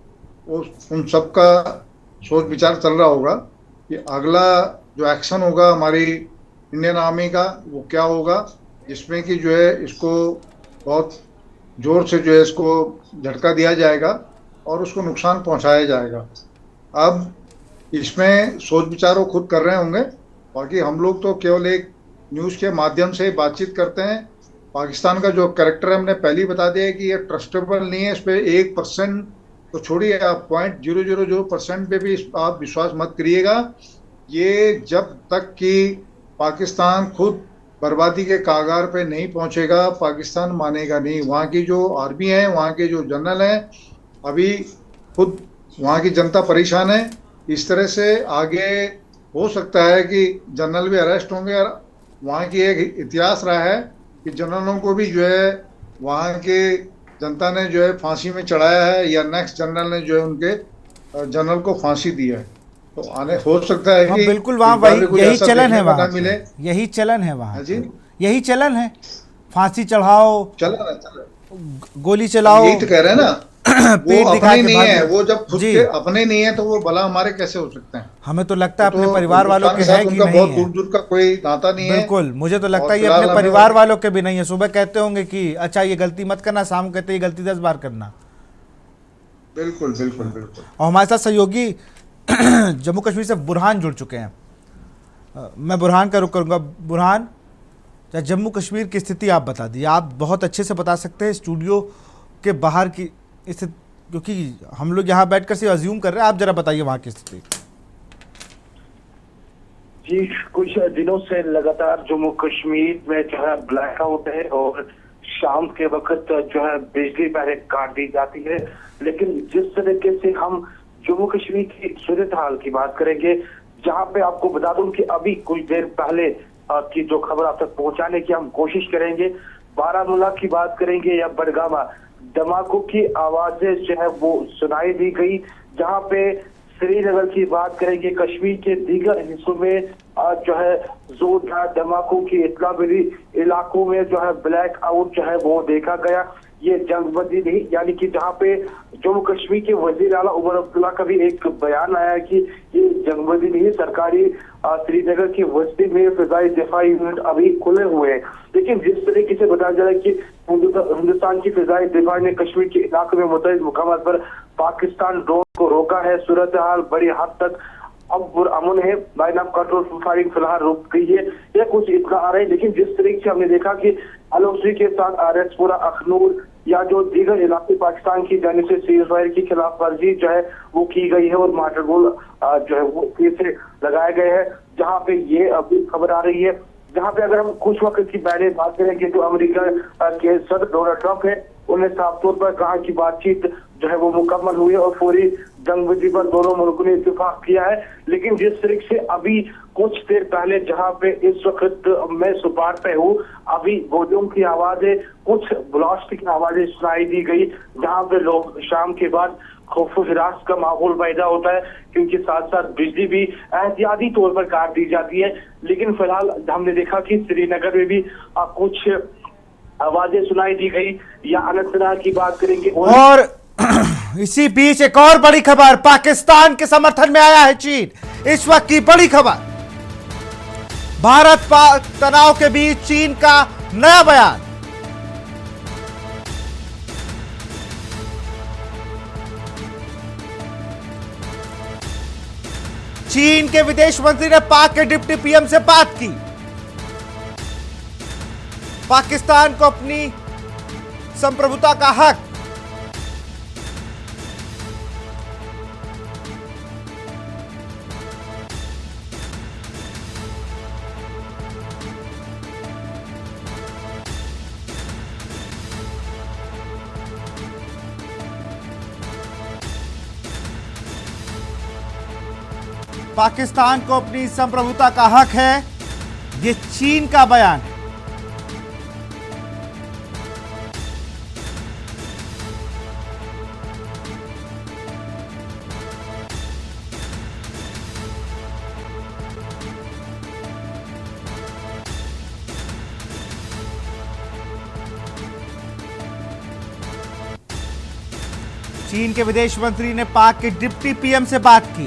वो उन सब का सोच विचार चल रहा होगा कि अगला जो एक्शन होगा हमारी इंडियन आर्मी का वो क्या होगा, जिसमें कि जो है इसको बहुत जोर से जो है इसको झटका दिया जाएगा और उसको नुकसान पहुंचाया जाएगा। अब इसमें सोच विचार वो खुद कर रहे होंगे, बाकी हम लोग तो केवल एक न्यूज़ के माध्यम से बातचीत करते हैं। पाकिस्तान का जो कैरेक्टर है हमने पहले ही बता दिया है कि ये ट्रस्टेबल नहीं है। इस पर 1% तो छोड़िए, आप 0.000% पे भी आप विश्वास मत करिएगा। ये जब तक कि पाकिस्तान खुद बर्बादी के कागार पे नहीं पहुंचेगा, पाकिस्तान मानेगा नहीं। वहाँ की जो आर्मी है, वहाँ के जो जनरल हैं, अभी खुद वहाँ की जनता परेशान है। इस तरह से आगे हो सकता है कि जनरल भी अरेस्ट होंगे। और वहाँ की एक इतिहास रहा है कि जनरलों को भी जो है वहाँ के जनता ने जो है फांसी में चढ़ाया है, या नेक्स्ट जनरल ने जो है उनके जनरल को फांसी दी है। तो आने हो सकता है हाँ कि बिल्कुल, वहाँ इस बार भी वही कुछ यही ऐसा चलन है, देखने को वहाँ ना मिले। यही चलन है वहाँ हाँ जी, यही चलन है, फांसी चढ़ाओ, चला ना चला, गोली चलाओ, यही तो कह रहे हैं ना। वो पीठ दिखा अपने के नहीं भागो। है, वो जब खुद जी, के अपने नहीं है तो वो भला हमारे कैसे हो सकते हैं। हमें तो लगता है तो अपने परिवार वालों के हिंदुस्तान है के कि साथ उनका नहीं बहुत है। दूर दूर का कोई नाता नहीं है। बिल्कुल, मुझे तो लगता और है ये फिलहाल अपने हमें परिवार वालों के भी नहीं है। सुबह कहते होंगे कि अच्छा ये गलती मत करना, शाम कहते ये गलती 10 बार करना। बिल्कुल बिल्कुल बिल्कुल। और हमारे साथ सहयोगी जम्मू कश्मीर से बुरहान जुड़ चुके हैं। मैं बुरहान का रुख करूंगा। बुरहान, जम्मू कश्मीर की स्थिति आप बता दी, आप बहुत अच्छे से बता सकते हैं स्टूडियो के बाहर की स्थिति, क्योंकि हम लोग यहाँ बैठकर से अज्यूम कर रहे हैं। आप जरा बताइए वहाँ की स्थिति। जी, कुछ दिनों से लगातार जम्मू कश्मीर में जो है ब्लैकआउट है और शाम के वक्त जो है बिजली पहले काट दी जाती है। लेकिन जिस तरीके से हम जम्मू कश्मीर की सूरत हाल की बात करेंगे, जहां पे आपको बता दूं कि अभी कुछ देर पहले की जो खबर आप तक पहुंचाने की हम कोशिश करेंगे, बारामूला की बात करेंगे या बडगामा, धमाकों की आवाजें जो है वो सुनाई दी गई। जहां पे श्रीनगर की बात करेंगे, कश्मीर के दीगर हिस्सों में जो है जोरदार धमाकों की इत्तला मिली। इलाकों में जो है ब्लैक आउट जो है वो देखा गया। ये जंगबंदी नहीं, यानी कि जहाँ पे जम्मू कश्मीर के वजीर आला उमर अब्दुल्ला का भी एक बयान आया कि ये जंगबंदी नहीं, सरकारी श्रीनगर की वस्ती में फिजाई दिफाई यूनिट अभी खुले हुए हैं। लेकिन जिस तरीके से बताया जा रहा है कि हिंदुस्तान की फिजाई दिफाई ने कश्मीर के इलाके में मुतअद्दिद मुकामात पर पाकिस्तान ड्रोन को रोका है। सूरत हाल बड़ी हद तक अब पुरअमन है। लाइन ऑफ कंट्रोल फायरिंग फिलहाल रुक गई है, या कुछ इतना आ रहा है। लेकिन जिस तरीके से हमने देखा कि अलोसी के साथ आरएसपुरा, अखनूर या जो दीगर इलाके पाकिस्तान की जानिब से सीज फायर की खिलाफ वर्जी जो है वो की गई है और मार्टर गोल जो है वो फिर से लगाए गए हैं। जहाँ पे ये अभी खबर आ रही है, जहाँ पे अगर हम कुछ वक्त की पहले बात करें कि जो अमेरिका के सदर डोनाल्ड ट्रंप है, उन्हें साफ तौर पर कहा कि बातचीत जो है वो मुकम्मल हुई है और पूरी जंगबंदी पर दोनों मुल्कों ने इत्तेफाक किया है। लेकिन जिस तरीके से अभी कुछ देर पहले जहां पे इस वक्त मैं सुपार पे हूँ, अभी गोलियों की आवाजें, कुछ ब्लास्ट की आवाजें सुनाई दी गई, जहां पे लोग शाम के बाद खौफ हिरास का माहौल पैदा होता है, क्योंकि साथ साथ बिजली भी एहतियाती तौर पर काट दी जाती है। लेकिन फिलहाल हमने देखा कि श्रीनगर में भी कुछ आवाजें सुनाई दी गई, या अनंतनाग की बात करेंगे। और इसी बीच एक और बड़ी खबर, पाकिस्तान के समर्थन में आया है चीन। इस वक्त की बड़ी खबर, भारत पाक तनाव के बीच चीन का नया बयान। चीन के विदेश मंत्री ने पाक के डिप्टी पीएम से बात की, पाकिस्तान को अपनी संप्रभुता का हक। पाकिस्तान को अपनी संप्रभुता का हक है, ये चीन का बयान है। चीन के विदेश मंत्री ने पाक के डिप्टी पीएम से बात की।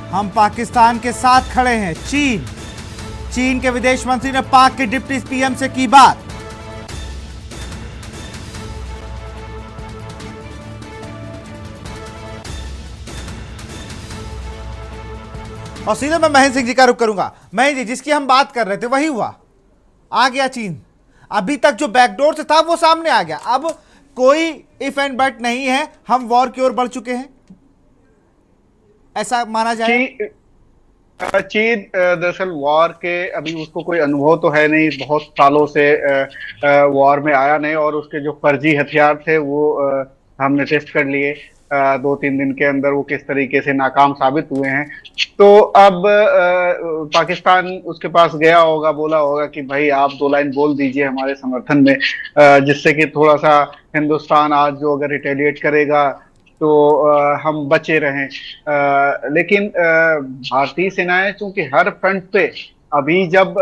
हम पाकिस्तान के साथ खड़े हैं, चीन के विदेश मंत्री ने पाक के डिप्टी पीएम से की बात। और सीधे मैं महेंद्र सिंह जी का रुख करूंगा। महेंद्र जी, जिसकी हम बात कर रहे थे वही हुआ, आ गया चीन। अभी तक जो बैकडोर से था वो सामने आ गया। अब कोई इफ एंड बट नहीं है, हम वॉर की ओर बढ़ चुके हैं, ऐसा माना जाए। चीन दरअसल वॉर के अभी उसको कोई अनुभव तो है नहीं, बहुत सालों से वॉर में आया नहीं, और उसके जो फर्जी हथियार थे वो हमने टेस्ट कर लिए 2-3 दिन के अंदर, वो किस तरीके से नाकाम साबित हुए हैं। तो अब पाकिस्तान उसके पास गया होगा, बोला होगा कि भाई आप 2 लाइन बोल दीजिए हमारे समर्थन में, जिससे कि थोड़ा सा हिंदुस्तान आज जो अगर रिटेलिएट करेगा तो हम बचे रहें। लेकिन भारतीय सेनाएं चूंकि हर फ्रंट पे, अभी जब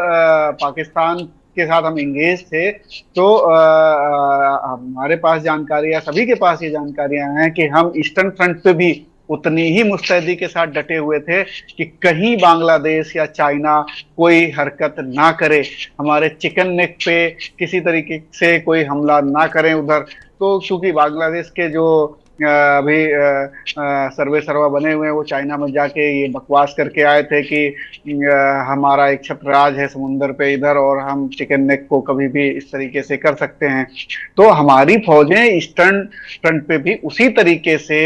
पाकिस्तान के साथ हम इंगेज थे तो हमारे पास जानकारियां, सभी के पास ये जानकारियां हैं कि हम ईस्टर्न फ्रंट पे भी उतनी ही मुस्तैदी के साथ डटे हुए थे कि कहीं बांग्लादेश या चाइना कोई हरकत ना करे, हमारे चिकन नेक पे किसी तरीके से कोई हमला ना करें उधर। तो क्योंकि बांग्लादेश के जो अभी सर्वे सर्वा बने हुए हैं, वो चाइना में जाके ये बकवास करके आए थे कि हमारा एक छत्रराज है समुंदर पे इधर, और हम चिकन नेक को कभी भी इस तरीके से कर सकते हैं। तो हमारी फौजें ईस्टर्न फ्रंट पे भी उसी तरीके से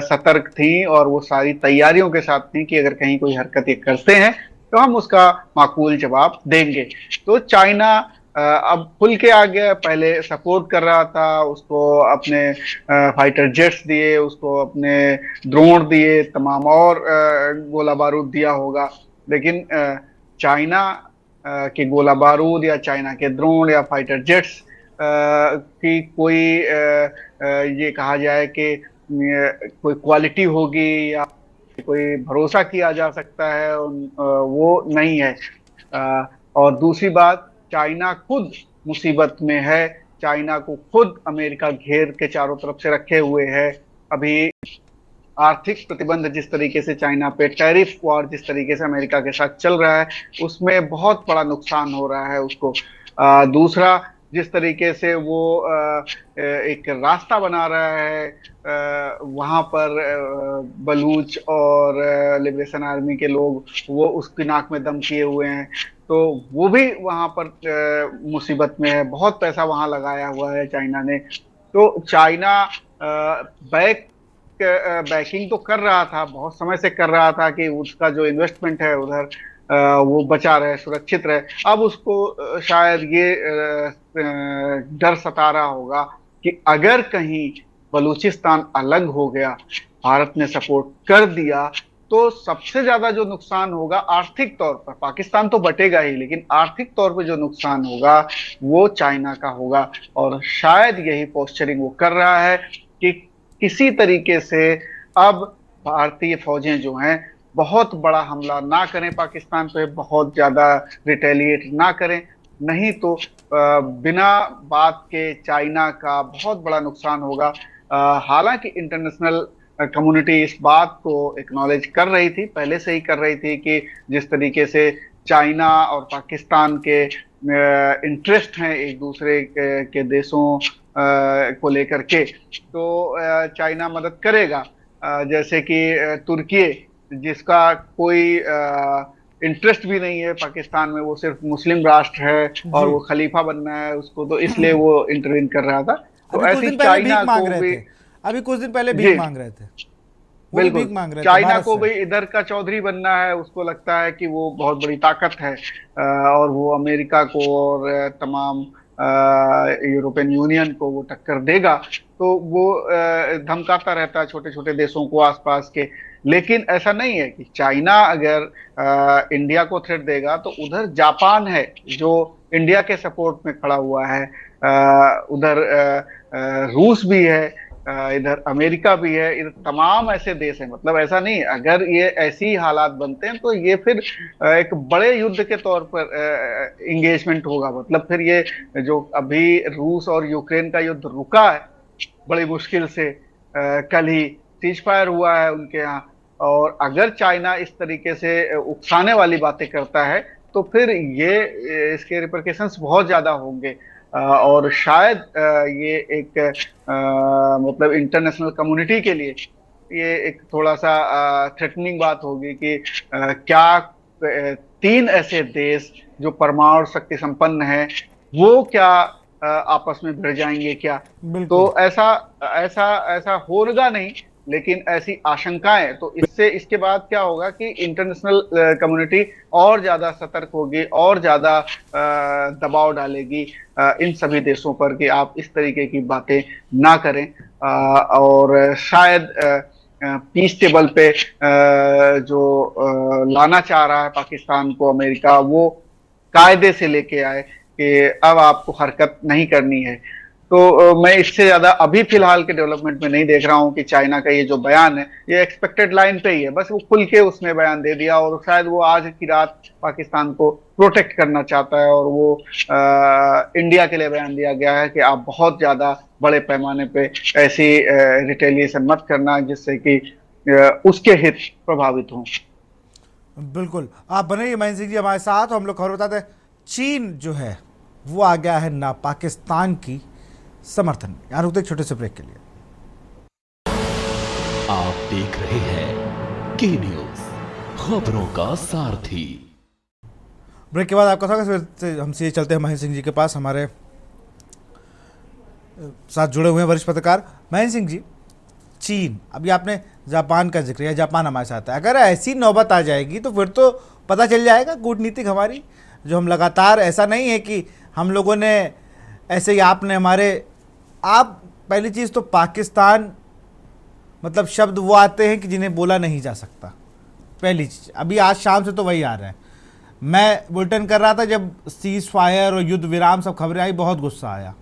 सतर्क थी, और वो सारी तैयारियों के साथ थी कि अगर कहीं कोई हरकत ये करते हैं तो हम उसका माकूल जवाब देंगे। तो चाइना अब खुल के आ गया, पहले सपोर्ट कर रहा था, उसको अपने फाइटर जेट्स दिए, उसको अपने ड्रोन दिए, तमाम और गोला बारूद दिया होगा। लेकिन चाइना के गोला बारूद या चाइना के ड्रोन या फाइटर जेट्स की कोई ये कहा जाए कि कोई क्वालिटी होगी या कोई भरोसा किया जा सकता है, वो नहीं है। और दूसरी बात, चाइना खुद मुसीबत में है, चाइना को खुद अमेरिका घेर के चारों तरफ से रखे हुए है। अभी आर्थिक प्रतिबंध जिस तरीके से चाइना पे, टैरिफ वॉर जिस तरीके से अमेरिका के साथ चल रहा है, उसमें बहुत बड़ा नुकसान हो रहा है उसको। दूसरा, जिस तरीके से वो एक रास्ता बना रहा है वहां पर बलूच और लिबरेशन आर्मी के लोग, वो उसकी नाक में दम किए हुए हैं, तो वो भी वहां पर मुसीबत में है। बहुत पैसा वहां लगाया हुआ है चाइना ने। तो चाइना बैकिंग तो कर रहा था, बहुत समय से कर रहा था कि उसका जो इन्वेस्टमेंट है उधर वो बचा रहे, सुरक्षित रहे। अब उसको शायद ये डर सता रहा होगा कि अगर कहीं बलूचिस्तान अलग हो गया, भारत ने सपोर्ट कर दिया, तो सबसे ज्यादा जो नुकसान होगा आर्थिक तौर पर, पाकिस्तान तो बटेगा ही, लेकिन आर्थिक तौर पर जो नुकसान होगा वो चाइना का होगा। और शायद यही पोस्चरिंग वो कर रहा है कि किसी तरीके से अब भारतीय फौजें जो हैं बहुत बड़ा हमला ना करें पाकिस्तान पे, बहुत ज्यादा रिटेलिएट ना करें, नहीं तो बिना बात के चाइना का बहुत बड़ा नुकसान होगा। हालांकि इंटरनेशनल कम्युनिटी इस बात को एक्नॉलेज कर रही थी, पहले से ही कर रही थी कि जिस तरीके से चाइना और पाकिस्तान के इंटरेस्ट हैं एक दूसरे के देशों को लेकर के, तो चाइना मदद करेगा। जैसे कि तुर्की, जिसका कोई इंटरेस्ट भी नहीं है पाकिस्तान में, वो सिर्फ मुस्लिम राष्ट्र है और वो खलीफा बनना है उसको, तो इसलिए वो इंटरवीन कर रहा था। तो ऐसी चाइना को भी अभी कुछ दिन पहले भीख मांग रहे थे, बिल्कुल चाइना को भी इधर का चौधरी बनना है। उसको लगता है कि वो बहुत बड़ी ताकत है और वो अमेरिका को और तमाम यूरोपियन यूनियन को वो टक्कर देगा, तो वो धमकाता रहता है छोटे छोटे देशों को आसपास के। लेकिन ऐसा नहीं है कि चाइना अगर इंडिया को थ्रेट देगा, तो उधर जापान है जो इंडिया के सपोर्ट में खड़ा हुआ है, उधर रूस भी है इधर अमेरिका भी है, इधर तमाम ऐसे देश हैं। मतलब ऐसा नहीं, अगर ये ऐसी ही हालात बनते हैं तो ये फिर एक बड़े युद्ध के तौर पर इंगेजमेंट होगा। मतलब फिर ये जो अभी रूस और यूक्रेन का युद्ध रुका है बड़ी मुश्किल से, कल ही सीज फायर हुआ है उनके यहाँ, और अगर चाइना इस तरीके से उकसाने वाली बातें करता है तो फिर ये इसके रिपरकेशंस बहुत ज्यादा होंगे। और शायद ये एक मतलब इंटरनेशनल कम्युनिटी के लिए ये एक थोड़ा सा थ्रेटनिंग बात होगी कि क्या तीन ऐसे देश जो परमाणु शक्ति संपन्न है वो क्या आपस में भिड़ जाएंगे क्या? बिल्कुल। तो ऐसा ऐसा ऐसा होगा नहीं, लेकिन ऐसी आशंकाएं। तो इससे इसके बाद क्या होगा कि इंटरनेशनल कम्युनिटी और ज्यादा सतर्क होगी और ज्यादा दबाव डालेगी इन सभी देशों पर कि आप इस तरीके की बातें ना करें। और शायद पीस टेबल पे जो लाना चाह रहा है पाकिस्तान को अमेरिका, वो कायदे से लेके आए कि अब आपको हरकत नहीं करनी है। तो मैं इससे ज्यादा अभी फिलहाल के डेवलपमेंट में नहीं देख रहा हूं कि चाइना का ये जो बयान है ये एक्सपेक्टेड लाइन पे ही है, बस वो खुल के उसने बयान दे दिया और शायद वो आज की रात पाकिस्तान को प्रोटेक्ट करना चाहता है। और वो इंडिया के लिए बयान दिया गया है कि आप बहुत ज्यादा बड़े पैमाने पे ऐसी रिटेलिएशन मत करना जिससे कि उसके हित प्रभावित हों। बिल्कुल, आप बने रहिए महेंद्र सिंह जी हमारे साथ। हम लोग खबर बताते हैं, चीन जो है वो आ गया है ना पाकिस्तान की समर्थन में। यहाँ रुकते एक छोटे से ब्रेक के लिए। आप देख रहे हैं के न्यूज, खबरों का सारथी। ब्रेक के बाद आपका स्वागत है। हमसे चलते हैं महेंद्र सिंह जी के पास, हमारे साथ जुड़े हुए हैं वरिष्ठ पत्रकार महेंद्र सिंह जी। चीन, अभी आपने जापान का जिक्र किया, जापान हमारे साथ है। अगर ऐसी नौबत आ जाएगी तो फिर तो पता चल जाएगा कूटनीतिक हमारी, जो हम लगातार, ऐसा नहीं है कि हम लोगों ने ऐसे ही, आपने हमारे, आप पहली चीज़ तो पाकिस्तान, मतलब शब्द वो आते हैं कि जिन्हें बोला नहीं जा सकता। पहली चीज़, अभी आज शाम से तो वही आ रहे हैं। मैं बुलेटिन कर रहा था जब सीज फायर और युद्ध विराम सब खबरें आई, बहुत गुस्सा आया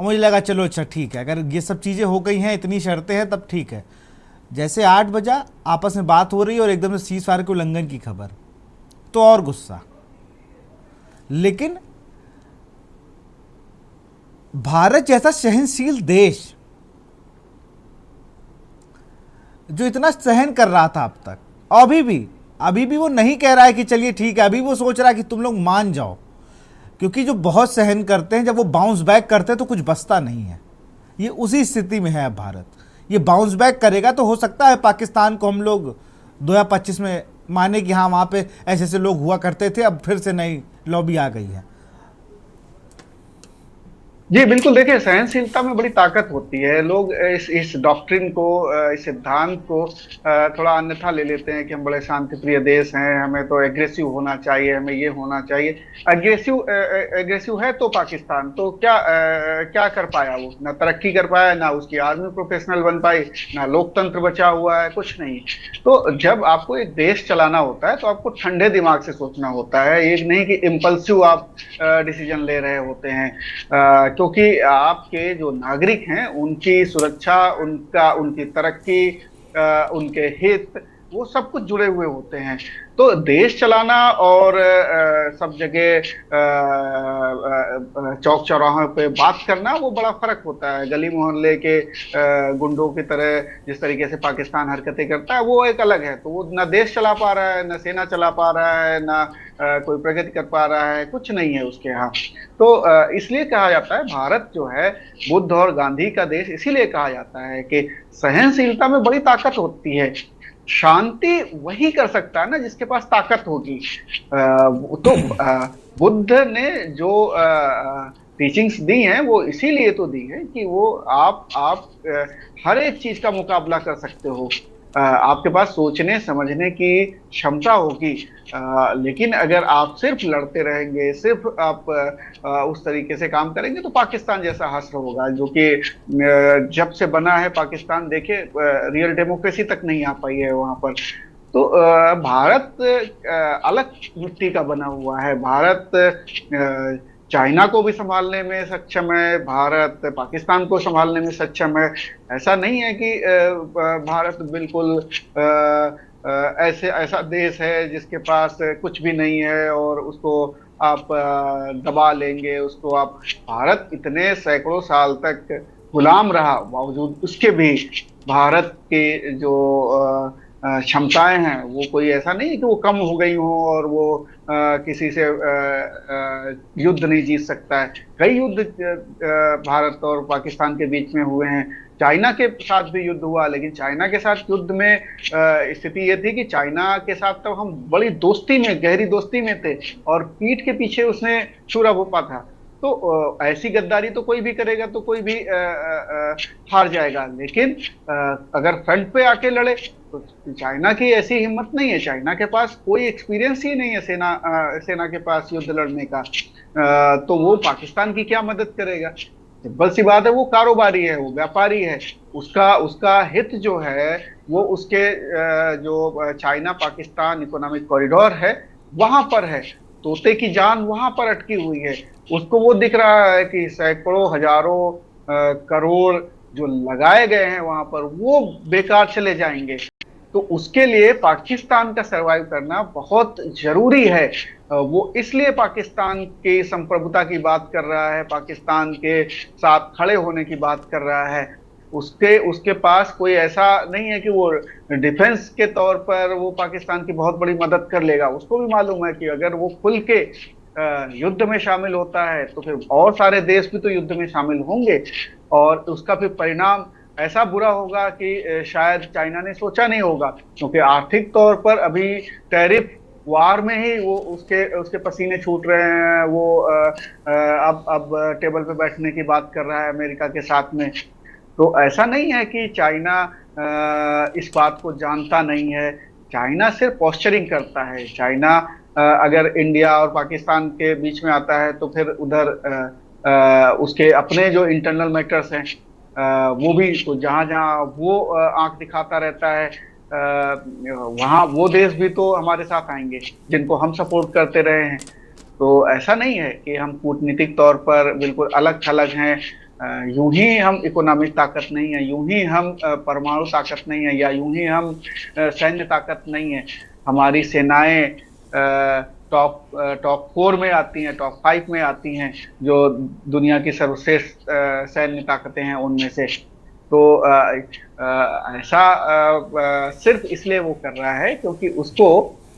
और मुझे लगा चलो अच्छा ठीक है, अगर ये सब चीज़ें हो गई हैं, इतनी शर्तें हैं, तब ठीक है। जैसे 8 बजा आपस में बात हो रही है और एकदम से सीज फायर के उल्लंघन की खबर, तो और गुस्सा। लेकिन भारत जैसा सहनशील देश जो इतना सहन कर रहा था अब तक, अभी भी वो नहीं कह रहा है कि चलिए ठीक है, अभी वो सोच रहा है कि तुम लोग मान जाओ, क्योंकि जो बहुत सहन करते हैं जब वो बाउंस बैक करते हैं तो कुछ बचता नहीं है। ये उसी स्थिति में है अब भारत। ये बाउंस बैक करेगा तो हो सकता है पाकिस्तान को हम लोग 2025 में माने कि हाँ वहाँ पे ऐसे ऐसे लोग हुआ करते थे, अब फिर से नई लॉबी आ गई है। जी बिल्कुल, देखिए सहनशीलता में बड़ी ताकत होती है। लोग इस डॉक्ट्रिन को, इस सिद्धांत को थोड़ा अन्यथा ले लेते हैं कि हम बड़े शांतिप्रिय देश हैं, हमें तो एग्रेसिव होना चाहिए, हमें ये होना चाहिए। एग्रेसिव है तो पाकिस्तान तो क्या कर पाया? वो ना तरक्की कर पाया, ना उसकी आर्मी प्रोफेशनल बन पाई, ना लोकतंत्र बचा हुआ है, कुछ नहीं। तो जब आपको एक देश चलाना होता है तो आपको ठंडे दिमाग से सोचना होता है, एक नहीं कि इम्पल्सिव आप डिसीजन ले रहे होते हैं, क्योंकि आपके जो नागरिक हैं उनकी सुरक्षा, उनकी तरक्की, उनके हित, वो सब कुछ जुड़े हुए होते हैं। तो देश चलाना और सब जगह चौक चौराहों पे बात करना, वो बड़ा फर्क होता है। गली मोहल्ले के गुंडों की तरह जिस तरीके से पाकिस्तान हरकतें करता है वो एक अलग है। तो वो ना देश चला पा रहा है, ना सेना चला पा रहा है, ना कोई प्रगति कर पा रहा है, कुछ नहीं है उसके यहाँ। तो इसलिए कहा जाता है भारत जो है बुद्ध और गांधी का देश, इसीलिए कहा जाता है कि सहनशीलता में बड़ी ताकत होती है। शांति वही कर सकता है ना जिसके पास ताकत होगी। तो बुद्ध ने जो टीचिंग्स दी हैं वो इसीलिए तो दी है कि वो आप हर एक चीज का मुकाबला कर सकते हो, आपके पास सोचने समझने की क्षमता होगी। लेकिन अगर आप सिर्फ लड़ते रहेंगे, सिर्फ आप उस तरीके से काम करेंगे तो पाकिस्तान जैसा हश्र होगा, जो कि जब से बना है पाकिस्तान, देखे रियल डेमोक्रेसी तक नहीं आ पाई है वहां पर। तो भारत अलग मिट्टी का बना हुआ है। भारत चाइना को भी संभालने में सक्षम है, भारत पाकिस्तान को संभालने में सक्षम है। ऐसा नहीं है कि भारत बिल्कुल ऐसे ऐसा देश है जिसके पास कुछ भी नहीं है और उसको आप दबा लेंगे, उसको आप। भारत इतने सैकड़ों साल तक गुलाम रहा, बावजूद उसके भी भारत के जो क्षमताएं हैं वो कोई ऐसा नहीं कि वो कम हो गई हो और वो किसी से युद्ध नहीं जीत सकता है। कई युद्ध भारत और पाकिस्तान के बीच में हुए हैं। चाइना के साथ भी युद्ध हुआ, लेकिन चाइना के साथ युद्ध में स्थिति ये थी कि चाइना के साथ तो हम बड़ी दोस्ती में, गहरी दोस्ती में थे और पीठ के पीछे उसने छुरा भोपा था। तो ऐसी गद्दारी तो कोई भी करेगा तो कोई भी हार जाएगा, लेकिन अगर फ्रंट पे आके लड़े तो चाइना की ऐसी हिम्मत नहीं है। चाइना के पास कोई एक्सपीरियंस ही नहीं है सेना के पास युद्ध लड़ने का। तो वो पाकिस्तान की क्या मदद करेगा? सिंपल सी बात है, वो कारोबारी है, वो व्यापारी है। उसका हित जो है वो उसके जो चाइना पाकिस्तान इकोनॉमिक कॉरिडोर है वहां पर है। तोते की जान वहां पर अटकी हुई है। उसको वो दिख रहा है कि सैकड़ों हजारों करोड़ जो लगाए गए हैं वहां पर वो बेकार चले जाएंगे। तो उसके लिए पाकिस्तान का सरवाइव करना बहुत जरूरी है। वो इसलिए पाकिस्तान की संप्रभुता की बात कर रहा है, पाकिस्तान के साथ खड़े होने की बात कर रहा है। उसके पास कोई ऐसा नहीं है कि वो डिफेंस के तौर पर वो पाकिस्तान की बहुत बड़ी मदद कर लेगा। उसको भी मालूम है कि अगर वो खुल के युद्ध में शामिल होता है तो फिर और सारे देश भी तो युद्ध में शामिल होंगे और उसका फिर परिणाम ऐसा बुरा होगा कि शायद चाइना ने सोचा नहीं होगा, क्योंकि आर्थिक तौर पर अभी टैरिफ वार में ही वो उसके पसीने छूट रहे हैं। वो अब टेबल पे बैठने की बात कर रहा है अमेरिका के साथ में। तो ऐसा नहीं है कि चाइना इस बात को जानता नहीं है। चाइना सिर्फ पोस्चरिंग करता है। चाइना अगर इंडिया और पाकिस्तान के बीच में आता है तो फिर उधर उसके अपने जो इंटरनल मैटर्स हैं वो भी, तो जहां जहां वो आंख दिखाता रहता है वहां वो देश भी तो हमारे साथ आएंगे जिनको हम सपोर्ट करते रहे हैं। तो ऐसा नहीं है कि हम कूटनीतिक तौर पर बिल्कुल अलग थलग हैं। यूं ही हम इकोनॉमिक ताकत नहीं है, यूं ही हम परमाणु ताकत नहीं है, या यूं ही हम सैन्य ताकत नहीं है। हमारी सेनाएं टॉप 4 में आती हैं, टॉप 5 में आती हैं, जो दुनिया की सर्वश्रेष्ठ सैन्य ताकतें हैं उनमें से। तो ऐसा सिर्फ इसलिए वो कर रहा है क्योंकि उसको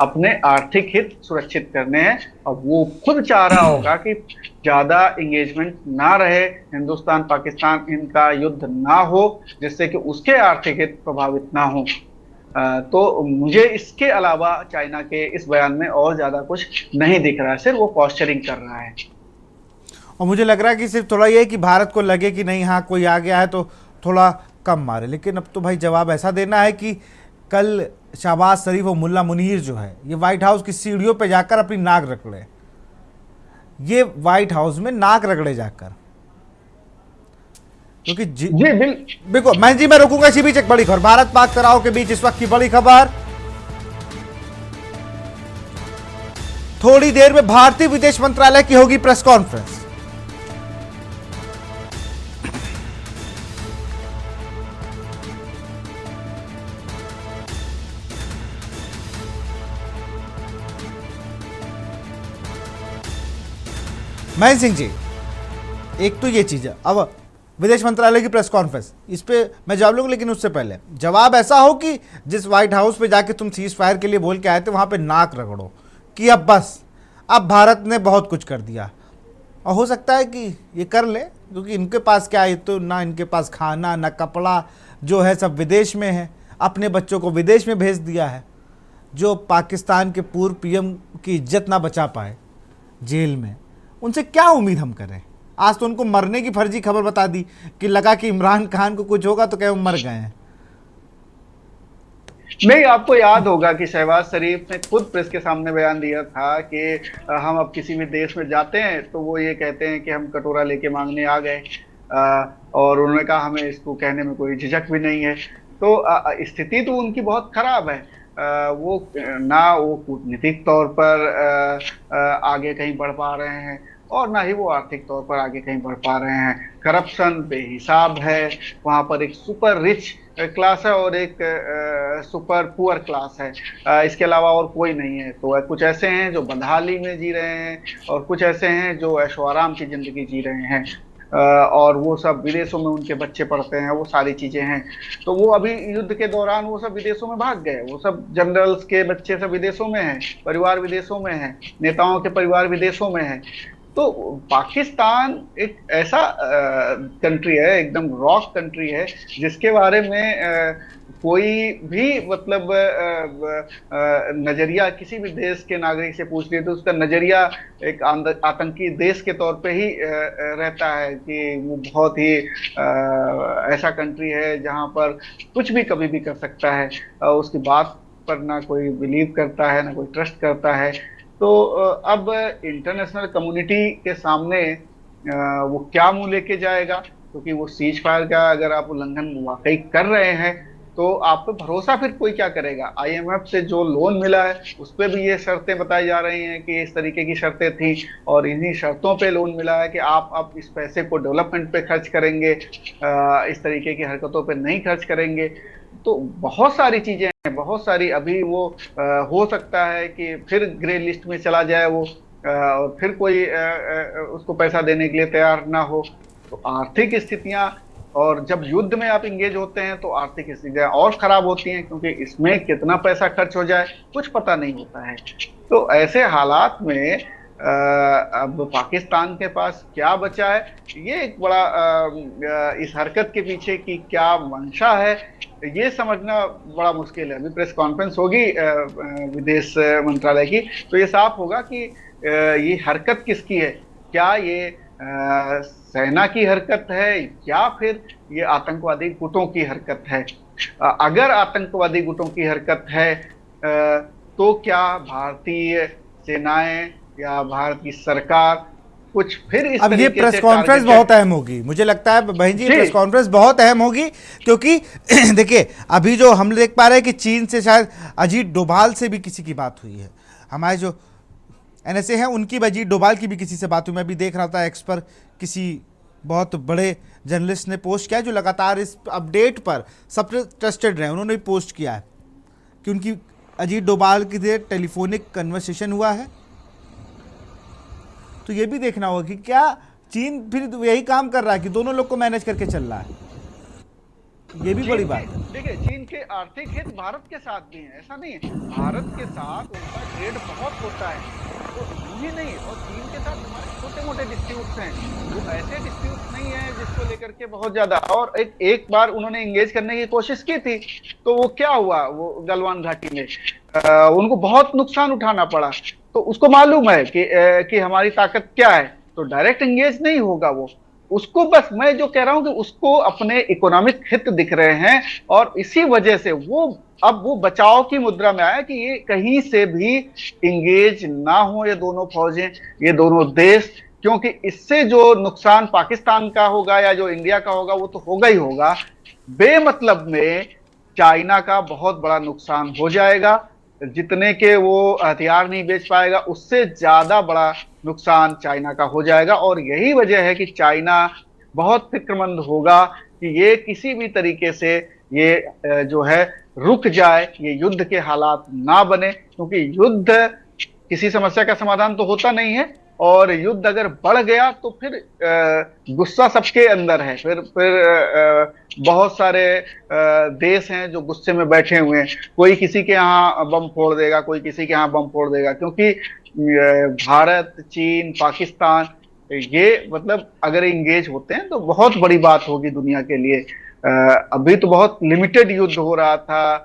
अपने आर्थिक हित सुरक्षित करने हैं। और वो खुद चाह रहा होगा कि ज्यादा इंगेजमेंट ना रहे, हिंदुस्तान पाकिस्तान इनका युद्ध ना हो, जिससे कि उसके आर्थिक हित प्रभावित ना हो। तो मुझे इसके अलावा चाइना के इस बयान में और ज्यादा कुछ नहीं दिख रहा है, सिर्फ वो पोस्चरिंग कर रहा है। और मुझे लग रहा है कि सिर्फ थोड़ा ये है कि भारत को लगे कि नहीं, हाँ कोई आ गया है तो थोड़ा कम मारे। लेकिन अब तो भाई जवाब ऐसा देना है कि कल शहबाज शरीफ और मुल्ला मुनीर जो है ये व्हाइट हाउस की सीढ़ियों पे जाकर अपनी नाक रगड़े, ये व्हाइट हाउस में नाक रगड़े जाकर, क्योंकि जी बिल्कुल मैं रोकूंगा इसी बीच एक बड़ी खबर। भारत पाक तनाव के बीच इस वक्त की बड़ी खबर, थोड़ी देर में भारतीय विदेश मंत्रालय की होगी प्रेस कॉन्फ्रेंस। महेंद्र सिंह जी, एक तो ये चीज है, अब विदेश मंत्रालय की प्रेस कॉन्फ्रेंस, इस पे मैं जवाब लूंगा, लेकिन उससे पहले जवाब ऐसा हो कि जिस व्हाइट हाउस पे जाके तुम सीज फायर के लिए बोल के आए थे वहां पे नाक रगड़ो कि अब बस, अब भारत ने बहुत कुछ कर दिया। और हो सकता है कि ये कर ले, क्योंकि इनके पास क्या है, तो ना इनके पास खाना ना कपड़ा, जो है सब विदेश में है, अपने बच्चों को विदेश में भेज दिया है। जो पाकिस्तान के पूर्व पीएम की इज्जत ना बचा पाए जेल में, उनसे क्या उम्मीद हम करें। आज तो उनको मरने की फर्जी खबर बता दी कि लगा कि इमरान खान को कुछ होगा तो क्या वो मर गए हैं। नहीं, आपको याद होगा कि शहबाज शरीफ ने खुद प्रेस के सामने बयान दिया था कि हम अब किसी भी देश में जाते हैं तो वो ये कहते हैं कि हम कटोरा लेके मांगने आ गए, और उन्होंने कहा हमें इसको कहने में कोई झिझक भी नहीं है। तो स्थिति तो उनकी बहुत खराब है। वो कूटनीतिक तौर पर आगे कहीं बढ़ पा रहे हैं और ना ही वो आर्थिक तौर पर आगे कहीं बढ़ पा रहे हैं। करप्शन बेहिसाब है, वहां पर एक सुपर रिच क्लास है और एक सुपर पुअर क्लास है। इसके अलावा और कोई नहीं है। तो कुछ ऐसे हैं जो बदहाली में जी रहे हैं और कुछ ऐसे हैं जो ऐशो आराम की जिंदगी जी रहे हैं। और वो सब विदेशों में उनके बच्चे पढ़ते हैं, वो सारी चीजें हैं। तो वो अभी युद्ध के दौरान वो सब विदेशों में भाग गए, वो सब जनरल्स के बच्चे सब विदेशों में हैं, परिवार विदेशों में है, नेताओं के परिवार विदेशों में है। तो पाकिस्तान एक ऐसा कंट्री है, एकदम रॉक कंट्री है, जिसके बारे में कोई भी मतलब नजरिया किसी भी देश के नागरिक से पूछ लिए तो उसका नजरिया एक आतंकी देश के तौर पे ही रहता है कि वो बहुत ही ऐसा कंट्री है जहां पर कुछ भी कभी भी कर सकता है। उसकी बात पर ना कोई बिलीव करता है, ना कोई ट्रस्ट करता है। तो अब इंटरनेशनल कम्युनिटी के सामने वो क्या मुंह लेके जाएगा, क्योंकि वो सीज फायर का अगर आप उल्लंघन वाकई कर रहे हैं तो आप पे भरोसा फिर कोई क्या करेगा। आईएमएफ से जो लोन मिला है उस पर भी ये शर्तें बताई जा रही हैं कि इस तरीके की शर्तें थी और इन्हीं शर्तों पे लोन मिला है कि आप इस पैसे को डेवलपमेंट पे खर्च करेंगे, इस तरीके की हरकतों पे नहीं खर्च करेंगे। तो बहुत सारी चीजें हैं, बहुत सारी। अभी वो हो सकता है कि फिर ग्रे लिस्ट में चला जाए वो, और फिर कोई उसको पैसा देने के लिए तैयार ना हो। तो आर्थिक स्थितियां, और जब युद्ध में आप इंगेज होते हैं तो आर्थिक स्थितियां और खराब होती हैं, क्योंकि इसमें कितना पैसा खर्च हो जाए कुछ पता नहीं होता है। तो ऐसे हालात में अब पाकिस्तान के पास क्या बचा है, ये एक बड़ा इस हरकत के पीछे की क्या मंशा है ये समझना बड़ा मुश्किल है। अभी प्रेस कॉन्फ्रेंस होगी विदेश मंत्रालय की, तो ये साफ होगा कि ये हरकत किसकी है। क्या ये सेना की हरकत है या फिर ये आतंकवादी गुटों की हरकत है। अगर आतंकवादी गुटों की हरकत है तो क्या भारतीय सेनाएं या भारत की सरकार कुछ फिर इस अब ये प्रेस कॉन्फ्रेंस बहुत अहम होगी, मुझे लगता है बहन जी, प्रेस कॉन्फ्रेंस बहुत अहम होगी, क्योंकि देखिए अभी जो हम देख पा रहे हैं कि चीन से शायद अजीत डोभाल से भी किसी की बात हुई है, हमारे जो एनएसए हैं उनकी भी, अजीत डोभाल की भी किसी से बात हुई। मैं भी देख रहा था एक्स पर किसी बहुत बड़े जर्नलिस्ट ने पोस्ट किया जो लगातार इस अपडेट पर सबसे ट्रस्टेड रहे, उन्होंने भी पोस्ट किया है कि उनकी अजीत डोभाल की टेलीफोनिक कन्वर्सेशन हुआ है। तो ये भी देखना होगा कि क्या चीन फिर यही काम कर रहा है कि दोनों लोग को मैनेज करके चल रहा है, ये भी बड़ी बात है। देखिए चीन के आर्थिक हित भारत के साथ भी हैं, ऐसा नहीं है, भारत के साथ उनका ट्रेड बहुत होता है, तो ही नहीं, और चीन के साथ हमारे छोटे मोटे डिस्प्यूट्स हैं, वो ऐसे डिस्प्यूट्स नहीं है जिसको लेकर के बहुत ज्यादा। और एक बार उन्होंने एंगेज करने की कोशिश की थी, तो वो क्या हुआ, वो गलवान घाटी में उनको बहुत नुकसान उठाना पड़ा। तो उसको मालूम है कि हमारी ताकत क्या है, तो डायरेक्ट एंगेज नहीं होगा वो। उसको बस मैं जो कह रहा हूं कि उसको अपने इकोनॉमिक हित दिख रहे हैं, और इसी वजह से वो बचाव की मुद्रा में आया कि ये कहीं से भी इंगेज ना हो, ये दोनों फौजें, ये दोनों देश, क्योंकि इससे जो नुकसान पाकिस्तान का होगा या जो इंडिया का होगा वो तो होगा ही होगा, बेमतलब में चाइना का बहुत बड़ा नुकसान हो जाएगा। जितने के वो हथियार नहीं बेच पाएगा उससे ज्यादा बड़ा नुकसान चाइना का हो जाएगा। और यही वजह है कि चाइना बहुत फिक्रमंद होगा कि ये किसी भी तरीके से ये जो है रुक जाए, ये युद्ध के हालात ना बने, क्योंकि युद्ध किसी समस्या का समाधान तो होता नहीं है, और युद्ध अगर बढ़ गया तो फिर गुस्सा सबके अंदर है। फिर बहुत सारे देश हैं जो गुस्से में बैठे हुए हैं, कोई किसी के यहाँ बम फोड़ देगा, कोई किसी के यहाँ बम फोड़ देगा, क्योंकि भारत, चीन, पाकिस्तान, ये मतलब अगर इंगेज होते हैं तो बहुत बड़ी बात होगी दुनिया के लिए। अभी तो बहुत लिमिटेड युद्ध हो रहा था,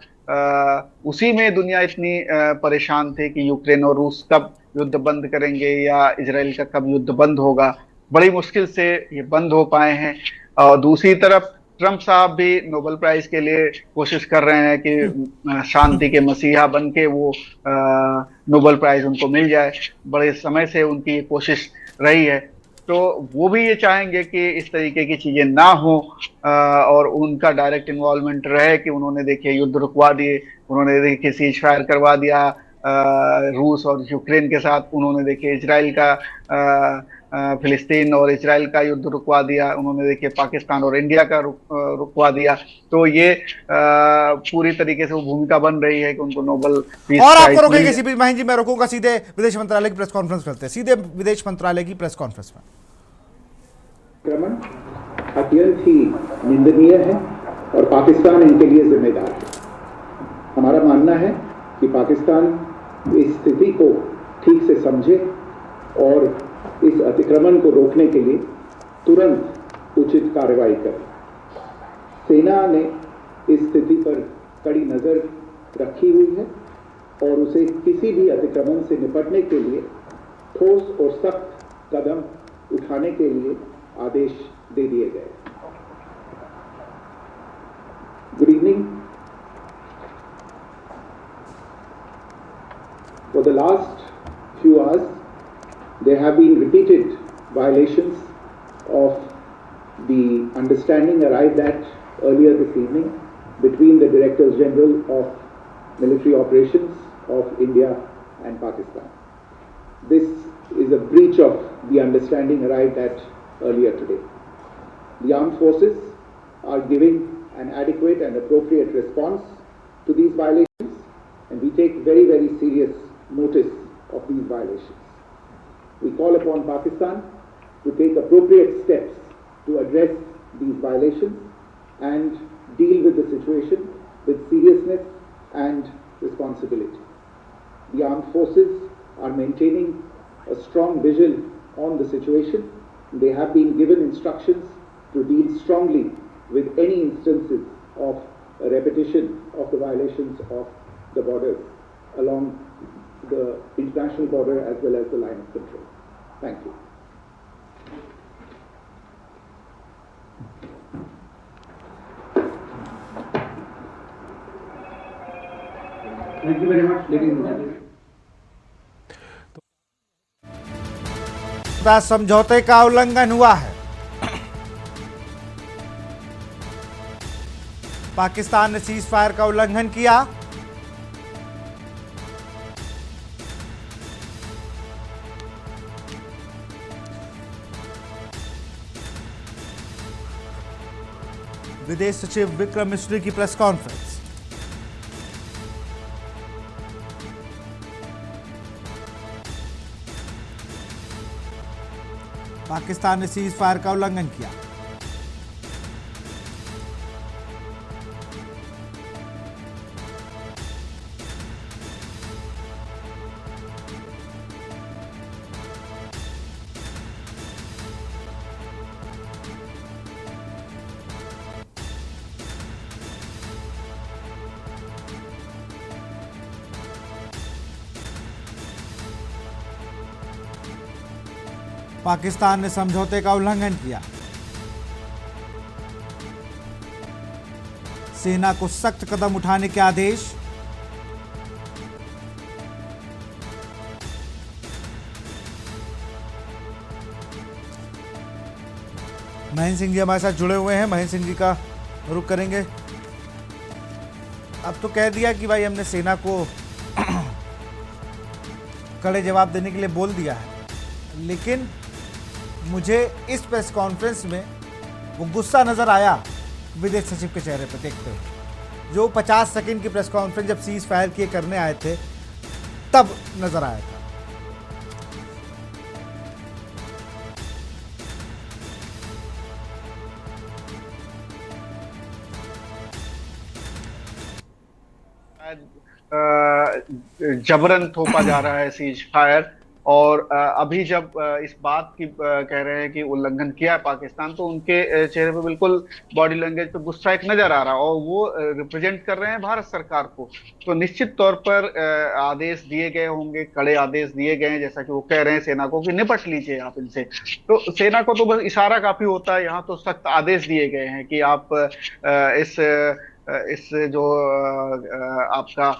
उसी में दुनिया इतनी परेशान थी कि यूक्रेन और रूस कब युद्ध बंद करेंगे या इजराइल का कब युद्ध बंद होगा। बड़ी मुश्किल से ये बंद हो पाए हैं। और दूसरी तरफ ट्रंप साहब भी नोबेल प्राइज के लिए कोशिश कर रहे हैं कि शांति के मसीहा बन के वो नोबेल प्राइज उनको मिल जाए। बड़े समय से उनकी ये कोशिश रही है, तो वो भी ये चाहेंगे कि इस तरीके की चीजें ना हो और उनका डायरेक्ट इन्वॉल्वमेंट रहे, कि उन्होंने देखिए युद्ध रुकवा दिए, उन्होंने देखिए सीज फायर करवा दिया रूस और यूक्रेन के साथ, उन्होंने देखिए इजराइल का फिलिस्तीन और इजराइल का युद्ध रुकवा दिया, उन्होंने देखिए पाकिस्तान और इंडिया का रुकवा दिया। तो ये पूरी तरीके से वो भूमिका बन रही है कि उनको नोबेल पीस और आपको प्राइज रोकेंगे मिल किसी भी महेंद्र जी, मैं रोकूंगा सीधे विदेश मंत्रालय की प्रेस कॉन्फ्रेंस करते हैं, सीधे विदेश मंत्रालय की प्रेस कॉन्फ्रेंस में। आक्रमण अत्यंत ही निंदनीय है और पाकिस्तान इनके लिए जिम्मेदार है। हमारा मानना है कि पाकिस्तान इस स्थिति को ठीक से समझे और इस अतिक्रमण को रोकने के लिए तुरंत उचित कार्रवाई करे। सेना ने इस स्थिति पर कड़ी नजर रखी हुई है और उसे किसी भी अतिक्रमण से निपटने के लिए ठोस और सख्त कदम उठाने के लिए आदेश दे दिए गए। Good evening. For the last few hours, there have been repeated violations of the understanding arrived at earlier this evening between the Directors General of Military Operations of India and Pakistan. This is a breach of the understanding arrived at earlier today. The armed forces are giving an adequate and appropriate response to these violations, and we take very, very serious notice of these violations. We call upon Pakistan to take appropriate steps to address these violations and deal with the situation with seriousness and responsibility. The armed forces are maintaining a strong vigil on the situation. They have been given instructions to deal strongly with any instances of a repetition of the violations of the borders along the international border as well as the line of control. Thank you. Thank you very much, ladies and gentlemen. समझौते का उल्लंघन हुआ है। पाकिस्तान ने cease fire का उल्लंघन किया। विदेश सचिव विक्रम मिश्री की प्रेस कॉन्फ्रेंस। पाकिस्तान ने सीज फायर का उल्लंघन किया। पाकिस्तान ने समझौते का उल्लंघन किया। सेना को सख्त कदम उठाने के आदेश। महेंद्र सिंह जी हमारे साथ जुड़े हुए हैं, महेंद्र सिंह जी का रुख करेंगे। अब तो कह दिया कि भाई हमने सेना को कड़े जवाब देने के लिए बोल दिया है, लेकिन मुझे इस प्रेस कॉन्फ्रेंस में वो गुस्सा नजर आया विदेश सचिव के चेहरे पर देखते हुए, जो 50 सेकंड की प्रेस कॉन्फ्रेंस जब सीज फायर किए करने आए थे तब नजर आया था। जबरन थोपा जा रहा है सीज फायर, और अभी जब इस बात की कह रहे हैं कि उल्लंघन किया है पाकिस्तान, तो उनके चेहरे पे बिल्कुल बॉडी लैंग्वेज पे गुस्सा एक नजर आ रहा है, और वो रिप्रेजेंट कर रहे हैं भारत सरकार को। तो निश्चित तौर पर आदेश दिए गए होंगे, कड़े आदेश दिए गए हैं, जैसा कि वो कह रहे हैं सेना को कि निपट लीजिए आप इनसे। तो सेना को तो बस इशारा काफी होता है, यहाँ तो सख्त आदेश दिए गए हैं कि आप इस जो आपका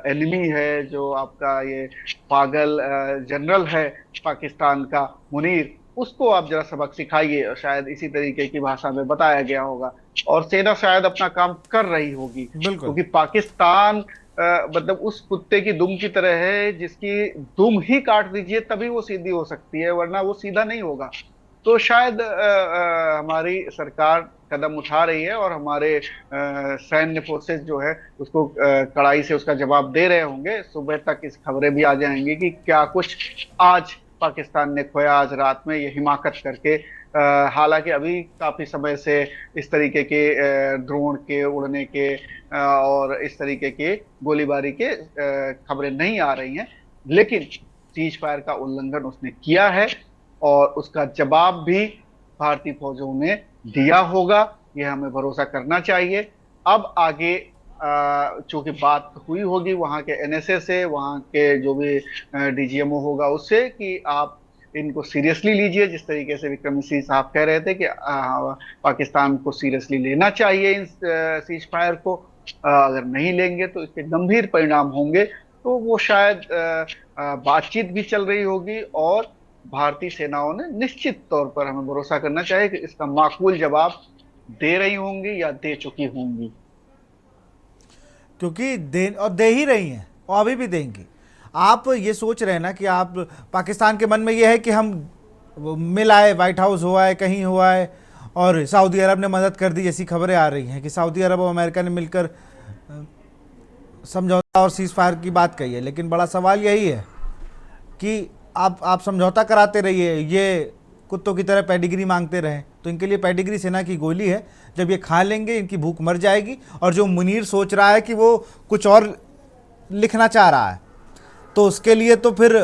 एनिमी है, जो आपका ये पागल जनरल है पाकिस्तान का मुनीर, उसको आप जरा सबक सिखाइए। शायद इसी तरीके की भाषा में बताया गया होगा। और सेना शायद अपना काम कर रही होगी, बिल्कुल। क्योंकि पाकिस्तान मतलब उस कुत्ते की दुम की तरह है जिसकी दुम ही काट दीजिए तभी वो सीधी हो सकती है, वरना वो सीधा नहीं होगा। तो शायद हमारी सरकार कदम उठा रही है और हमारे सैन्य फोर्सेस जो है उसको कड़ाई से उसका जवाब दे रहे होंगे। सुबह तक इस खबरें भी आ जाएंगी कि क्या कुछ आज पाकिस्तान ने खोया आज रात में ये हिमाकत करके। हालांकि अभी काफी समय से इस तरीके के ड्रोन के उड़ने के और इस तरीके के गोलीबारी के खबरें नहीं आ रही हैं, लेकिन सीज फायर का उल्लंघन उसने किया है और उसका जवाब भी भारतीय फौजों ने दिया होगा, यह हमें भरोसा करना चाहिए। अब आगे चूंकि बात हुई होगी वहां के एनएसए से, वहां के जो भी डीजीएमओ होगा उससे कि आप इनको सीरियसली लीजिए, जिस तरीके से विक्रम सिंह साहब कह रहे थे कि पाकिस्तान को सीरियसली लेना चाहिए इन सीज फायर को। अगर नहीं लेंगे तो इसके गंभीर परिणाम होंगे। तो वो शायद बातचीत भी चल रही होगी और भारतीय सेनाओं ने निश्चित तौर पर हमें भरोसा करना चाहिए कि इसका माकूल जवाब दे रही होंगी या दे चुकी होंगी, क्योंकि दे ही रही हैं और अभी भी देंगी। आप ये सोच रहे हैं ना कि आप पाकिस्तान के मन में ये है कि हम मिल आए, व्हाइट हाउस हुआ है, कहीं हुआ है और सऊदी अरब ने मदद कर दी, ऐसी खबरें आ रही हैं कि सऊदी अरब और अमेरिका ने मिलकर समझौता और सीज फायर की बात कही है। लेकिन बड़ा सवाल यही है कि आप समझौता कराते रहिए, ये कुत्तों की तरह पेडिग्री मांगते रहें, तो इनके लिए पेडिग्री सेना की गोली है। जब ये खा लेंगे इनकी भूख मर जाएगी। और जो मुनीर सोच रहा है कि वो कुछ और लिखना चाह रहा है, तो उसके लिए तो फिर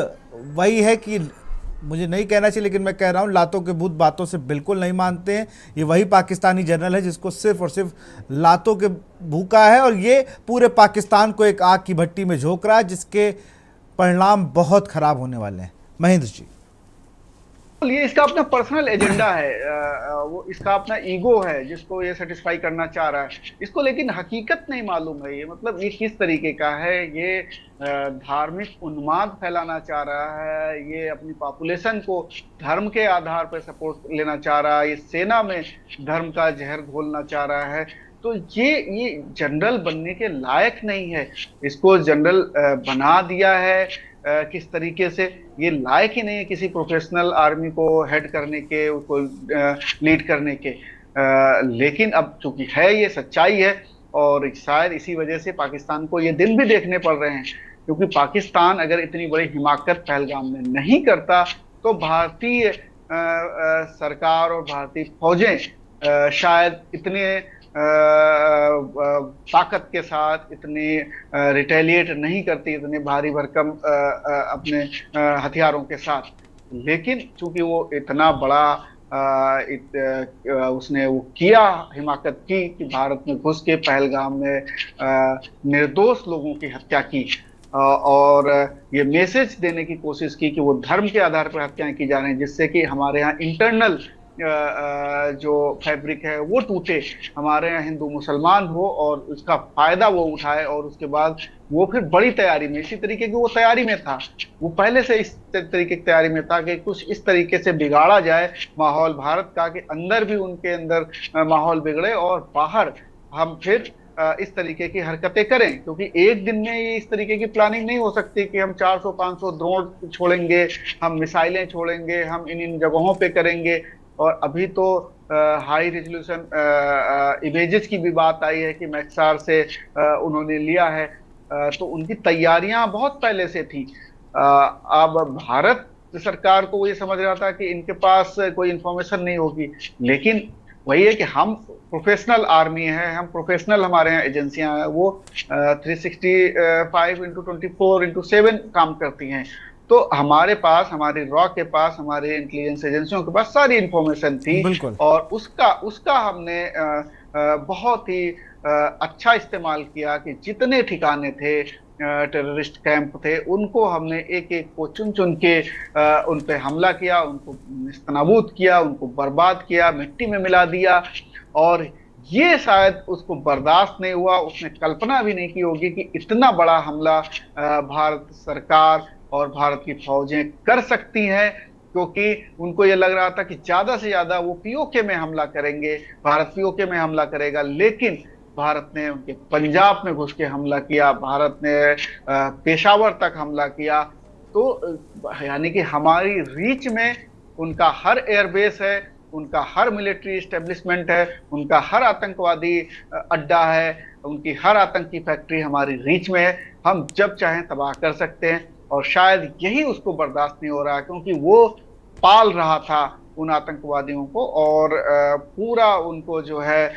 वही है कि मुझे नहीं कहना चाहिए लेकिन मैं कह रहा हूँ, लातों के भूत बातों से बिल्कुल नहीं मानते हैं। ये वही पाकिस्तानी जनरल है जिसको सिर्फ और सिर्फ लातों के भूखा है और ये पूरे पाकिस्तान को एक आग की भट्टी में झोंक रहा है, जिसके परिणाम बहुत खराब होने वाले हैं। महेंद्र जी, ये इसका अपना पर्सनल एजेंडा है, वो इसका अपना ईगो है जिसको ये सेटिस्फाई करना चाह रहा है। इसको लेकिन हकीकत नहीं मालूम है, ये मतलब ये किस तरीके का है। ये धार्मिक उन्माद फैलाना चाह रहा है, ये अपनी पॉपुलेशन को धर्म के आधार पर सपोर्ट लेना चाह रहा है, ये सेना में धर्म का जहर घोलना चाह रहा है। तो ये जनरल बनने के लायक नहीं है। इसको जनरल बना दिया है किस तरीके से, ये लायक ही नहीं है किसी प्रोफेशनल आर्मी को हेड करने के, उसको लीड करने के। लेकिन अब चूंकि है, ये सच्चाई है और शायद इसी वजह से पाकिस्तान को ये दिन भी देखने पड़ रहे हैं, क्योंकि पाकिस्तान अगर इतनी बड़ी हिमाकत पहलगाम में नहीं करता तो भारतीय सरकार और भारतीय फौजें शायद इतने ताकत के साथ इतने रिटेलिएट नहीं करती, इतने भारी भरकम अपने हथियारों के साथ। लेकिन चूंकि वो इतना बड़ा उसने वो किया, हिमाकत की कि भारत में घुस के पहलगाम में निर्दोष लोगों की हत्या की और ये मैसेज देने की कोशिश की कि वो धर्म के आधार पर हत्याएं की जा रही हैं, जिससे कि हमारे यहाँ इंटरनल जो फैब्रिक है वो टूटे, हमारे यहाँ हिंदू मुसलमान हो और उसका फायदा वो उठाए। और उसके बाद वो फिर बड़ी तैयारी में, इसी तरीके की वो तैयारी में था, वो पहले से इस तरीके की तैयारी में था कि कुछ इस तरीके से बिगाड़ा जाए माहौल भारत का, कि अंदर भी उनके अंदर माहौल बिगड़े और बाहर हम फिर इस तरीके की हरकतें करें। क्योंकि एक दिन में ये इस तरीके की प्लानिंग नहीं हो सकती कि हम 400-500 ड्रोन छोड़ेंगे, हम मिसाइलें छोड़ेंगे, हम इन जगहों पे करेंगे। और अभी तो हाई रेजोल्यूशन इमेजेस की भी बात आई है कि मैक्सार से उन्होंने लिया है, तो उनकी तैयारियां बहुत पहले से थी। अब भारत सरकार को वो ये समझ रहा था कि इनके पास कोई इंफॉर्मेशन नहीं होगी, लेकिन वही है कि हम प्रोफेशनल आर्मी है, हम प्रोफेशनल, हमारे यहाँ एजेंसियां हैं वो 365x24x7 काम करती हैं। तो हमारे पास, हमारी रॉ के पास, हमारे इंटेलिजेंस एजेंसियों के पास सारी इंफॉर्मेशन थी और उसका हमने बहुत ही अच्छा इस्तेमाल किया कि जितने ठिकाने थे, टेररिस्ट कैंप थे, उनको हमने एक एक को चुन चुन के उन पे हमला किया, उनको निस्तनाबूद किया, उनको बर्बाद किया, मिट्टी में मिला दिया। और ये शायद उसको बर्दाश्त नहीं हुआ, उसने कल्पना भी नहीं की होगी कि इतना बड़ा हमला भारत सरकार और भारत की फौजें कर सकती हैं। क्योंकि उनको ये लग रहा था कि ज्यादा से ज्यादा वो पीओके में हमला करेंगे, भारत पीओके में हमला करेगा, लेकिन भारत ने उनके पंजाब में घुस के हमला किया, भारत ने पेशावर तक हमला किया। तो यानी कि हमारी रीच में उनका हर एयरबेस है, उनका हर मिलिट्री एस्टेब्लिशमेंट है, उनका हर आतंकवादी अड्डा है, उनकी हर आतंकी फैक्ट्री हमारी रीच में है। हम जब चाहें तबाह कर सकते हैं, और शायद यही उसको बर्दाश्त नहीं हो रहा, क्योंकि वो पाल रहा था उन आतंकवादियों को, और पूरा उनको जो है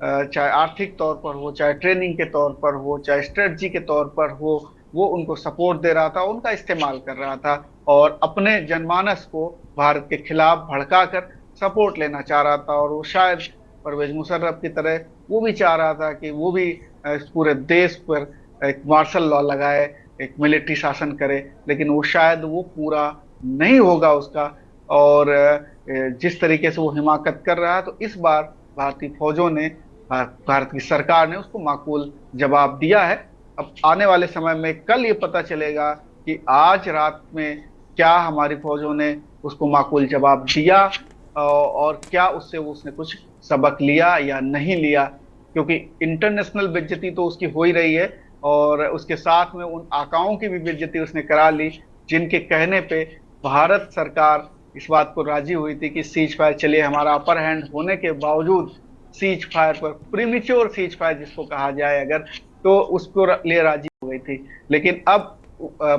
चाहे आर्थिक तौर पर हो, चाहे ट्रेनिंग के तौर पर हो, चाहे स्ट्रेटजी के तौर पर हो, वो उनको सपोर्ट दे रहा था, उनका इस्तेमाल कर रहा था, और अपने जनमानस को भारत के खिलाफ भड़काकर सपोर्ट लेना चाह रहा था। और वो शायद परवेज मुशर्रफ की तरह वो भी चाह रहा था कि वो भी इस पूरे देश पर एक मार्शल लॉ लगाए, एक मिलिट्री शासन करे, लेकिन वो शायद वो पूरा नहीं होगा उसका। और जिस तरीके से वो हिमाकत कर रहा है, तो इस बार भारतीय फौजों ने, भारत की सरकार ने उसको माकूल जवाब दिया है। अब आने वाले समय में कल ये पता चलेगा कि आज रात में क्या हमारी फौजों ने उसको माकूल जवाब दिया, और क्या उससे उसने कुछ सबक लिया या नहीं लिया, क्योंकि इंटरनेशनल बेइज्जती तो उसकी हो ही रही है, और उसके साथ में उन आकाओं की भी बेइज्जती उसने करा ली, जिनके कहने पे भारत सरकार इस बात को राजी हुई थी कि सीज फायर चलिए, हमारा अपर हैंड होने के बावजूद सीज फायर पर, प्रीमेच्योर सीज फायर जिसको कहा जाए अगर, तो उसको लिए राजी हो गई थी। लेकिन अब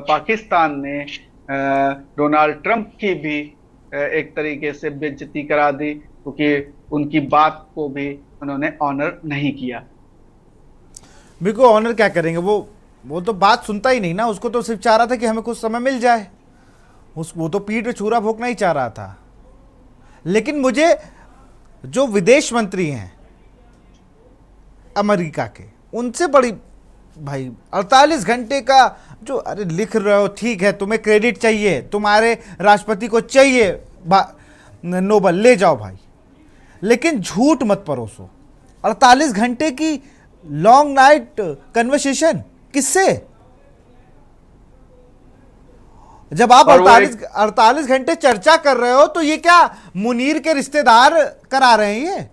पाकिस्तान ने डोनाल्ड ट्रंप की भी एक तरीके से बेइज्जती करा दी, क्योंकि उनकी बात को भी उन्होंने ऑनर नहीं किया। बिल्कुल ऑनर क्या करेंगे, वो तो बात सुनता ही नहीं ना, उसको तो सिर्फ चाह रहा था कि हमें कुछ समय मिल जाए, वो तो पीठ पे छुरा भोंकना ही चाह रहा था। लेकिन मुझे जो विदेश मंत्री हैं अमेरिका के, उनसे बड़ी भाई 48 घंटे का जो अरे लिख रहे हो, ठीक है तुम्हें क्रेडिट चाहिए, तुम्हारे राष्ट्रपति को चाहिए नोबल, ले जाओ भाई, लेकिन झूठ मत परोसो। 48 घंटे की लॉन्ग नाइट कन्वर्सेशन किससे? जब आप 48 घंटे चर्चा कर रहे हो, तो ये क्या मुनीर के रिश्तेदार करा रहे हैं ये?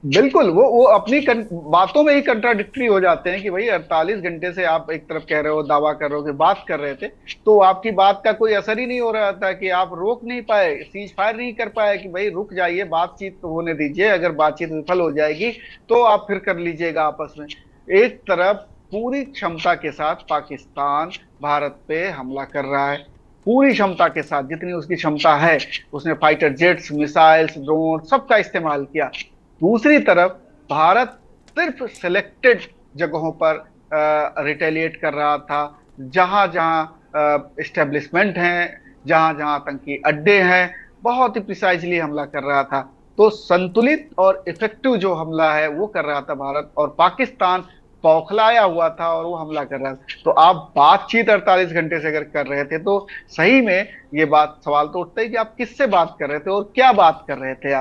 बिल्कुल, वो अपनी बातों में ही कंट्राडिक्टरी हो जाते हैं कि भाई 48 घंटे से आप एक तरफ कह रहे हो, दावा कर रहे हो कि बात कर रहे थे, तो आपकी बात का कोई असर ही नहीं हो रहा था, कि आप रोक नहीं पाए, सीज फायर नहीं कर पाए कि भाई रुक जाइए, बातचीत तो होने दीजिए, अगर बातचीत विफल हो जाएगी तो आप फिर कर लीजिएगा आपस में। एक तरफ पूरी क्षमता के साथ पाकिस्तान भारत पे हमला कर रहा है, पूरी क्षमता के साथ, जितनी उसकी क्षमता है, उसने फाइटर जेट्स, मिसाइल्स, ड्रोन सबका इस्तेमाल किया। दूसरी तरफ भारत सिर्फ सिलेक्टेड जगहों पर रिटेलिएट कर रहा था, जहां जहां एस्टेब्लिशमेंट हैं, जहां जहां आतंकी अड्डे हैं, बहुत ही प्रिसाइजली हमला कर रहा था। तो संतुलित और इफेक्टिव जो हमला है वो कर रहा था भारत, और पाकिस्तान बौखलाया हुआ था और वो हमला कर रहा था। तो आप बातचीत 48 घंटे से अगर कर रहे थे, तो सही में ये बात सवाल तो उठता है कि आप किससे बात कर रहे थे और क्या बात कर रहे थे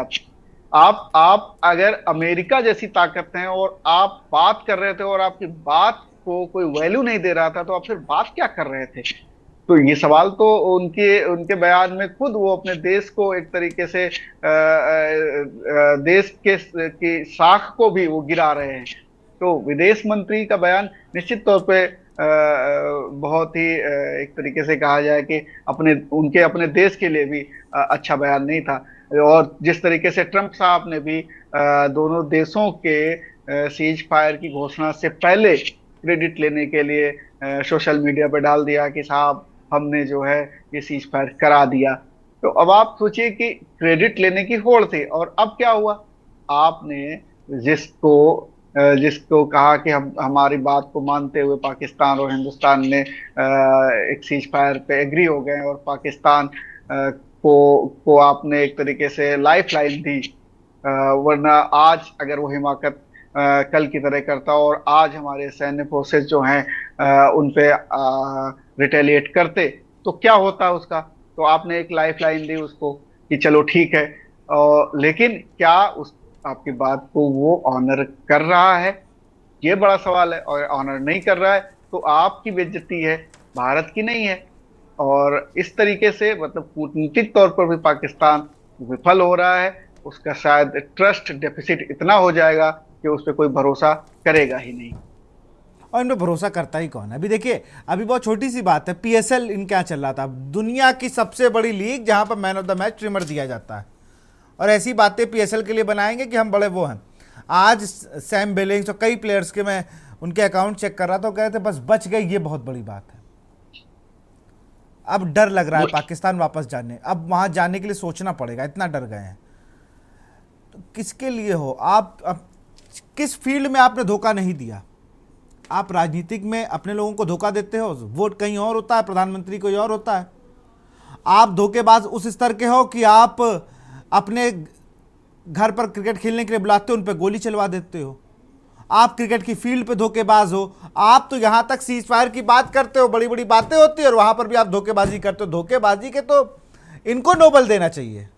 आप अगर अमेरिका जैसी ताकत हैं और आप बात कर रहे थे और आपकी बात को कोई वैल्यू नहीं दे रहा था, तो आप फिर बात क्या कर रहे थे? तो ये सवाल तो उनके बयान में खुद वो अपने देश को एक तरीके से देश की साख को भी वो गिरा रहे हैं। तो विदेश मंत्री का बयान निश्चित तौर पे बहुत ही एक तरीके से कहा जाए कि उनके अपने देश के लिए भी अच्छा बयान नहीं था। और जिस तरीके से ट्रंप साहब ने भी दोनों देशों के सीज फायर की घोषणा से पहले क्रेडिट लेने के लिए सोशल मीडिया पर डाल दिया कि साहब हमने जो है ये सीज फायर करा दिया। तो अब आप सोचिए कि क्रेडिट लेने की होड़ थी, और अब क्या हुआ? आपने जिसको कहा कि हम हमारी बात को मानते हुए पाकिस्तान और हिंदुस्तान ने एक सीज फायर पे एग्री हो गए, और पाकिस्तान को आपने एक तरीके से लाइफ लाइन दी, वरना आज अगर वो हिमाकत कल की तरह करता और आज हमारे सैन्य फोर्सेस जो हैं उन पे रिटेलिएट करते, तो क्या होता उसका? तो आपने एक लाइफ लाइन दी उसको कि चलो ठीक है, लेकिन क्या उस आपकी बात को वो ऑनर कर रहा है? ये बड़ा सवाल है। और ऑनर नहीं कर रहा है तो आपकी बेइज्जती है, भारत की नहीं है। और इस तरीके से मतलब कूटनीतिक तौर पर भी पाकिस्तान विफल हो रहा है। उसका शायद ट्रस्ट डेफिसिट इतना हो जाएगा कि उस पर कोई भरोसा करेगा ही नहीं। और इन पर भरोसा करता ही कौन है? अभी देखिए, अभी बहुत छोटी सी बात है, पीएसएल इन क्या चल रहा था, दुनिया की सबसे बड़ी लीग जहां पर man of the match trimmer दिया जाता है, और ऐसी बातें पीएसएल के लिए बनाएंगे कि हम बड़े वो हैं। आज सैम बिलिंग्स और कई प्लेयर्स के मैं उनके अकाउंट चेक कर रहा था, वो कह रहे थे बस बच गए, ये बहुत बड़ी बात है। अब डर लग रहा है पाकिस्तान वापस जाने, अब वहां जाने के लिए सोचना पड़ेगा, इतना डर गए हैं। तो किसके लिए हो आप? अब किस फील्ड में आपने धोखा नहीं दिया? आप राजनीतिक में अपने लोगों को धोखा देते हो, वोट कहीं और होता है, प्रधानमंत्री कोई और होता है। आप धोखेबाज उस स्तर के हो कि आप अपने घर पर क्रिकेट खेलने के लिए बुलाते हो, उन पर गोली चलवा देते हो। आप क्रिकेट की फील्ड पे धोखेबाज हो। आप तो यहां तक सीज फायर की बात करते हो, बड़ी बड़ी बातें होती है, और वहां पर भी आप धोखेबाजी करते हो। धोखेबाजी के तो इनको नोबेल देना चाहिए।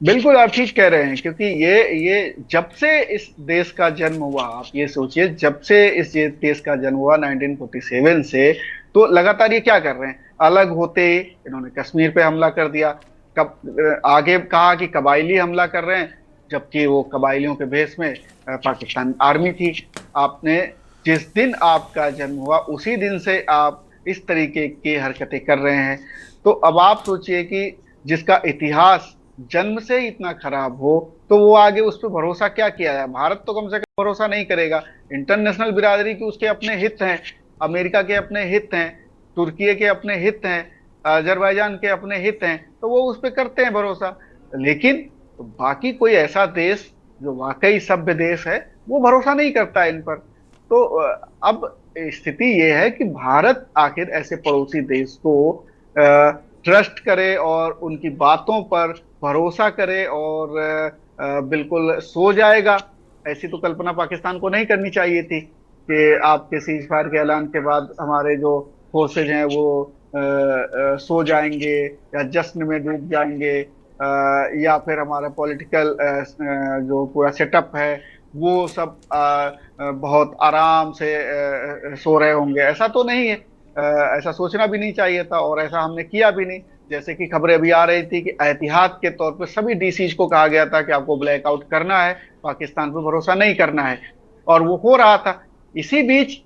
बिल्कुल आप ठीक कह रहे हैं, क्योंकि ये जब से इस देश का जन्म हुआ, आप ये सोचिए, जब से इस देश का जन्म हुआ 1947 से, तो लगातार ये क्या कर रहे हैं? अलग होते इन्होंने कश्मीर पे हमला कर दिया, कब आगे कहा कि कबायली हमला कर रहे हैं, जबकि वो कबायलियों के भेष में पाकिस्तान आर्मी थी। आपने जिस दिन आपका जन्म हुआ उसी दिन से आप इस तरीके की हरकतें कर रहे हैं। तो अब आप सोचिए कि जिसका इतिहास जन्म से ही इतना खराब हो, तो वो आगे उस पर भरोसा क्या किया जाए? भारत तो कम से कम भरोसा नहीं करेगा। इंटरनेशनल बिरादरी की उसके अपने हित हैं, अमेरिका के अपने हित हैं, तुर्की के अपने हित हैं, अजरबैजान के अपने हित हैं, तो वो उस पर करते हैं भरोसा। लेकिन बाकी कोई ऐसा देश जो वाकई सभ्य देश है, वो भरोसा नहीं करता इन पर। तो अब स्थिति ये है कि भारत आखिर ऐसे पड़ोसी देश को ट्रस्ट करे और उनकी बातों पर भरोसा करे और बिल्कुल सो जाएगा, ऐसी तो कल्पना पाकिस्तान को नहीं करनी चाहिए थी कि आपके सीज फायर के ऐलान के बाद हमारे जो फोर्सेज हैं वो सो जाएंगे या जश्न में डूब जाएंगे, या फिर हमारा पॉलिटिकल जो पूरा सेटअप है वो सब बहुत आराम से सो रहे होंगे। ऐसा तो नहीं है, ऐसा सोचना भी नहीं चाहिए था, और ऐसा हमने किया भी नहीं। जैसे कि खबरें अभी आ रही थी कि एहतियात के तौर पर सभी डीसीज को कहा गया था कि आपको ब्लैकआउट करना है, पाकिस्तान पर भरोसा नहीं करना है, और वो हो रहा था। इसी बीच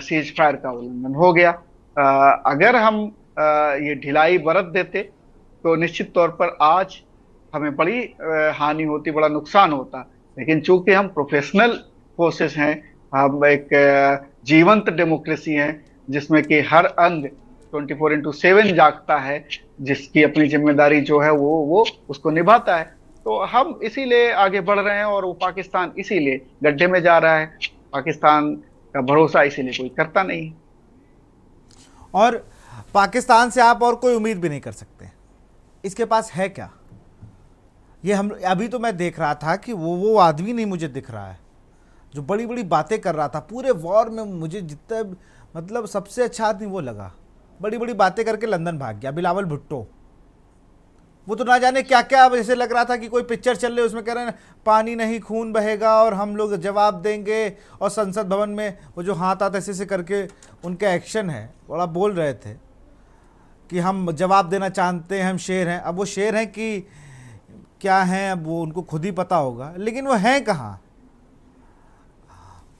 सीज फायर का उल्लंघन हो गया। अगर हम ये ढिलाई बरत देते तो निश्चित तौर पर आज हमें बड़ी हानि होती, बड़ा नुकसान होता। लेकिन चूंकि हम प्रोफेशनल फोर्सेस हैं, हम एक जीवंत डेमोक्रेसी हैं जिसमें कि हर अंग 24/7 जागता है, जिसकी अपनी जिम्मेदारी जो है वो उसको निभाता है, तो हम इसीलिए आगे बढ़ रहे हैं, और वो पाकिस्तान इसीलिए गड्ढे में जा रहा है। पाकिस्तान का भरोसा इसीलिए कोई करता नहीं। और पाकिस्तान से आप और कोई उम्मीद भी नहीं कर सकते। इसके पास है क्या? ये हम अभी तो मैं देख रहा था कि वो आदमी नहीं मुझे दिख रहा है जो बड़ी बड़ी बातें कर रहा था पूरे वॉर में। मुझे जितना मतलब सबसे अच्छा आदमी वो लगा, बड़ी बड़ी बातें करके लंदन भाग गया, बिलावल भुट्टो। वो तो ना जाने क्या क्या, अब ऐसे लग रहा था कि कोई पिक्चर चल रही है, उसमें कह रहे हैं पानी नहीं खून बहेगा और हम लोग जवाब देंगे, और संसद भवन में वो जो हाथ आता ऐसे करके उनका एक्शन है, बड़ा बोल रहे थे कि हम जवाब देना चाहते हैं, हम शेर हैं। अब वो शेर हैं कि क्या हैं, अब वो उनको खुद ही पता होगा, लेकिन वो हैं कहाँ?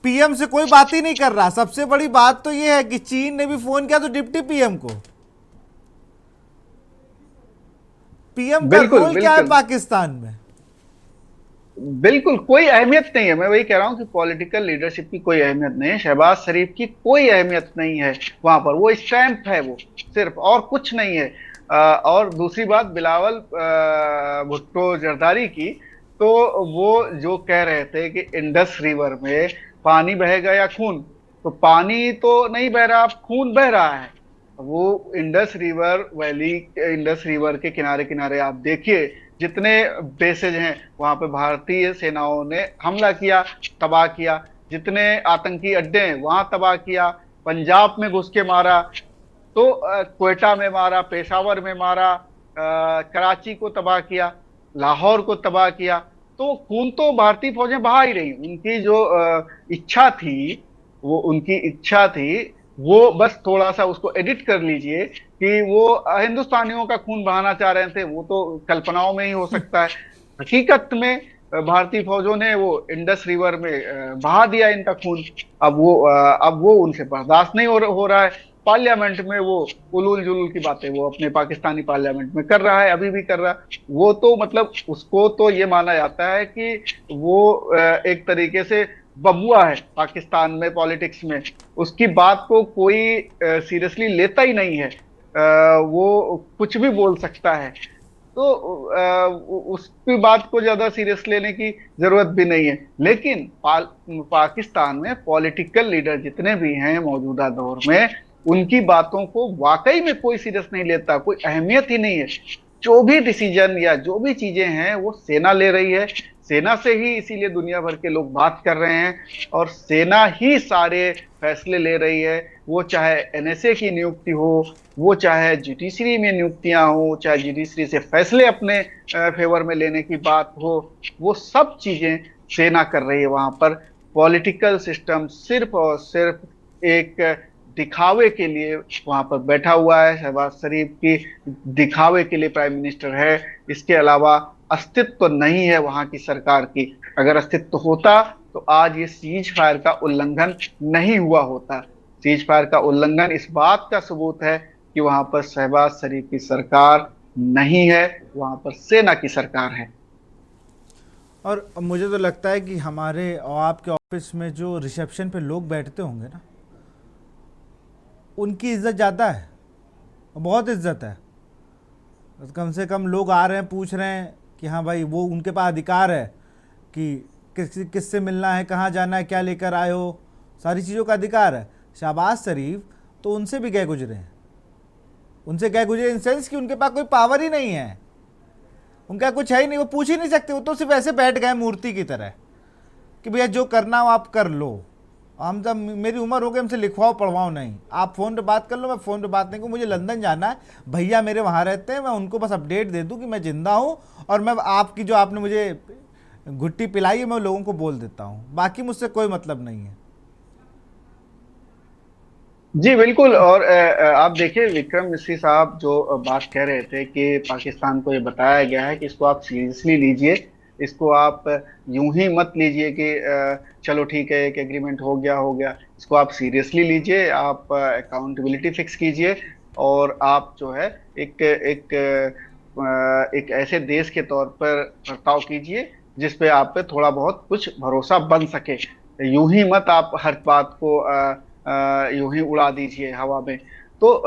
पीएम से कोई बात ही नहीं कर रहा। सबसे बड़ी बात तो ये है कि चीन ने भी फोन किया तो डिप्टी पीएम को। पीएम का रोल क्या है पाकिस्तान में? बिल्कुल कोई अहमियत नहीं है। मैं वही कह रहा हूं कि पॉलिटिकल लीडरशिप की कोई अहमियत नहीं है, शहबाज शरीफ की कोई अहमियत नहीं है वहां पर। वो स्टैंप है वो सिर्फ, और कुछ नहीं है। और दूसरी बात बिलावल भुट्टो जरदारी की, तो वो जो कह रहे थे कि इंडस रिवर में पानी बहेगा या खून, तो पानी तो नहीं बह रहा, खून बह रहा है। वो Indus river valley, Indus river के किनारे किनारे आप देखिए, जितने बेसेज हैं वहां पे भारतीय सेनाओं ने हमला किया, तबाह किया। जितने आतंकी अड्डे हैं वहां तबाह किया। पंजाब में घुस के मारा, तो क्वेटा में मारा, पेशावर में मारा, कराची को तबाह किया, लाहौर को तबाह किया। तो खून तो भारतीय फौजें बहा ही रही। उनकी जो इच्छा थी, वो उनकी इच्छा थी वो बस थोड़ा सा उसको एडिट कर लीजिए कि वो हिंदुस्तानियों का खून बहाना चाह रहे थे, वो तो कल्पनाओं में ही हो सकता है। हकीकत में भारतीय फौजों ने वो इंडस रिवर में बहा दिया इनका खून। अब वो उनसे बर्दाश्त नहीं हो रहा है। पार्लियामेंट में वो उलूल जुलूल की बातें वो अपने पाकिस्तानी पार्लियामेंट में कर रहा है, अभी भी कर रहा है। वो तो मतलब उसको तो ये माना जाता है कि वो एक तरीके से बबुआ है पाकिस्तान में पॉलिटिक्स में। उसकी बात को कोई सीरियसली लेता ही नहीं है। वो कुछ भी बोल सकता है। तो उसकी बात को ज्यादा सीरियस लेने की जरूरत भी नहीं है। लेकिन पाकिस्तान में पॉलिटिकल लीडर जितने भी हैं मौजूदा दौर में, उनकी बातों को वाकई में कोई सीरियस नहीं लेता, कोई अहमियत ही नहीं है। जो भी डिसीजन या जो भी चीजें हैं वो सेना ले रही है। सेना से ही इसीलिए दुनिया भर के लोग बात कर रहे हैं, और सेना ही सारे फैसले ले रही है। वो चाहे एनएसए की नियुक्ति हो, वो चाहे जुडिशरी में नियुक्तियां हो, चाहे जुडिशरी से फैसले अपने फेवर में लेने की बात हो, वो सब चीजें सेना कर रही है वहां पर। पॉलिटिकल सिस्टम सिर्फ और सिर्फ एक दिखावे के लिए वहां पर बैठा हुआ है। शहबाज शरीफ की दिखावे के लिए प्राइम मिनिस्टर है, इसके अलावा अस्तित्व तो नहीं है वहां की सरकार की। अगर अस्तित्व होता तो आज ये सीज फायर का उल्लंघन नहीं हुआ होता। सीज फायर का उल्लंघन इस बात का सबूत है कि वहां पर शहबाज शरीफ की सरकार नहीं है, वहां पर सेना की सरकार है। और मुझे तो लगता है कि हमारे और आपके ऑफिस में जो रिसेप्शन पे लोग बैठते होंगे ना, उनकी इज्जत ज़्यादा है, बहुत इज्जत है। कम से कम लोग आ रहे हैं, पूछ रहे हैं कि हाँ भाई, वो उनके पास अधिकार है कि किससे मिलना है, कहाँ जाना है, क्या लेकर आए हो, सारी चीज़ों का अधिकार है। शहबाज शरीफ तो उनसे भी गए गुजरे हैं, उनसे गए गुजरे इन सेंस कि उनके पास कोई पावर ही नहीं है, उनका कुछ है ही नहीं, वो पूछ ही नहीं सकते। वो तो सिर्फ ऐसे बैठ गए मूर्ति की तरह कि भैया जो करना हो आप कर लो, हम जब मेरी उम्र हो गई, हमसे लिखवाओ पढ़वाओ नहीं, आप फ़ोन पे बात कर लो, मैं फ़ोन पे बात नहीं करूँ। मुझे लंदन जाना है, भैया मेरे वहाँ रहते हैं, मैं उनको बस अपडेट दे दूँ कि मैं ज़िंदा हूँ, और मैं आपकी जो आपने मुझे घुट्टी पिलाई है मैं लोगों को बोल देता हूँ, बाकी मुझसे कोई मतलब नहीं है। जी बिल्कुल। और आप देखिए विक्रम मिश्री साहब जो बात कह रहे थे कि पाकिस्तान को ये बताया गया है कि इसको आप सीरियसली लीजिए, इसको आप यूं ही मत लीजिए कि चलो ठीक है एक एग्रीमेंट हो गया। इसको आप सीरियसली लीजिए, आप अकाउंटेबिलिटी फिक्स कीजिए, और आप जो है एक एक एक ऐसे देश के तौर पर बर्ताव कीजिए जिस पे आप पे थोड़ा बहुत कुछ भरोसा बन सके। यूं ही मत आप हर बात को यूं ही उड़ा दीजिए हवा में। तो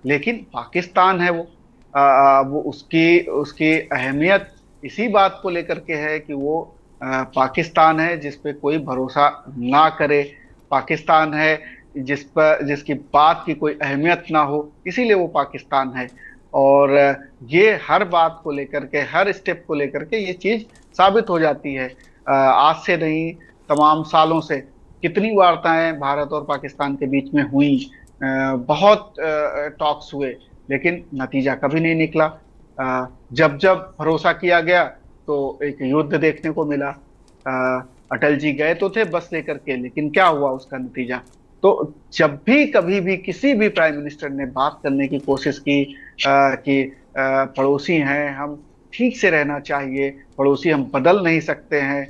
लेकिन पाकिस्तान है वो उसकी उसकी अहमियत इसी बात को लेकर के है कि वो पाकिस्तान है जिस पे कोई भरोसा ना करे, पाकिस्तान है जिसकी बात की कोई अहमियत ना हो, इसीलिए वो पाकिस्तान है। और ये हर बात को लेकर के, हर स्टेप को लेकर के ये चीज साबित हो जाती है। आज से नहीं, तमाम सालों से कितनी वार्ताएं भारत और पाकिस्तान के बीच में हुई, बहुत टॉक्स हुए, लेकिन नतीजा कभी नहीं निकला। जब जब भरोसा किया गया तो एक युद्ध देखने को मिला। अटल जी गए तो थे बस लेकर के, लेकिन क्या हुआ उसका नतीजा। तो जब भी कभी भी किसी भी प्राइम मिनिस्टर ने बात करने की कोशिश की कि पड़ोसी हैं हम, ठीक से रहना चाहिए, पड़ोसी हम बदल नहीं सकते हैं,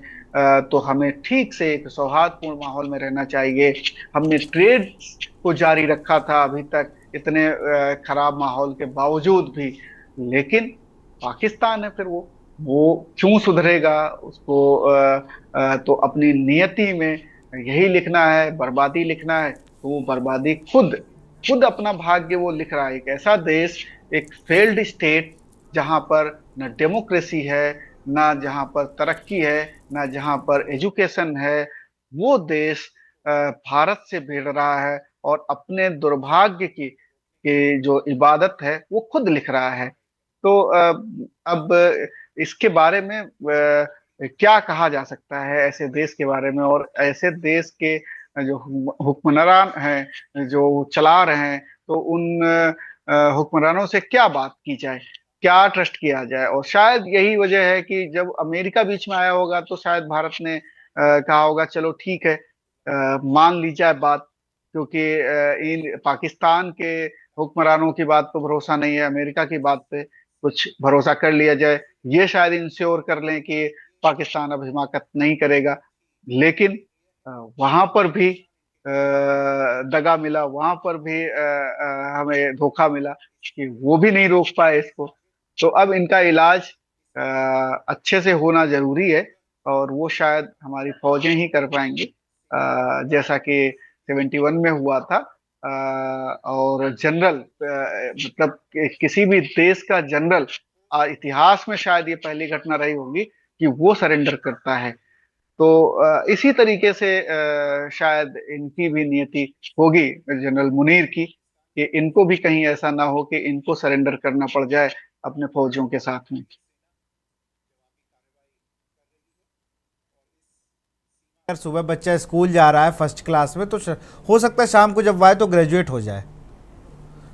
तो हमें ठीक से एक सौहार्दपूर्ण माहौल में रहना चाहिए, हमने ट्रेड को जारी रखा था अभी तक इतने खराब माहौल के बावजूद भी, लेकिन पाकिस्तान है फिर वो क्यों सुधरेगा। उसको तो अपनी नियति में यही लिखना है, बर्बादी लिखना है, तो वो बर्बादी खुद खुद अपना भाग्य वो लिख रहा है। एक ऐसा देश, एक फेल्ड स्टेट, जहां पर न डेमोक्रेसी है, ना जहां पर तरक्की है, ना जहां पर एजुकेशन है, वो देश भारत से भिड़ रहा है और अपने दुर्भाग्य की जो इबादत है वो खुद लिख रहा है। तो अब इसके बारे में क्या कहा जा सकता है ऐसे देश के बारे में, और ऐसे देश के जो हुक्मरान हैं जो चला रहे हैं, तो उन हुक्मरानों से क्या बात की जाए, क्या ट्रस्ट किया जाए। और शायद यही वजह है कि जब अमेरिका बीच में आया होगा तो शायद भारत ने कहा होगा चलो ठीक है मान ली जाए बात। क्योंकि इन पाकिस्तान के हुक्मरानों की बात पे भरोसा नहीं है, अमेरिका की बात पे कुछ भरोसा कर लिया जाए, ये शायद इंश्योर कर लें कि पाकिस्तान अब हिमाकत नहीं करेगा। लेकिन वहां पर भी दगा मिला, वहां पर भी हमें धोखा मिला कि वो भी नहीं रोक पाए इसको। तो अब इनका इलाज अच्छे से होना जरूरी है, और वो शायद हमारी फौजें ही कर पाएंगी, जैसा कि 71 में हुआ था। और जनरल मतलब किसी भी देश का जनरल इतिहास में शायद ये पहली घटना रही होगी कि वो सरेंडर करता है। तो इसी तरीके से शायद इनकी भी नियति होगी, जनरल मुनीर की, कि इनको भी कहीं ऐसा ना हो कि इनको सरेंडर करना पड़ जाए अपने फौजियों के साथ में। अगर सुबह बच्चा स्कूल जा रहा है फर्स्ट क्लास में, तो हो सकता है शाम को जब वो आए तो ग्रेजुएट हो जाए।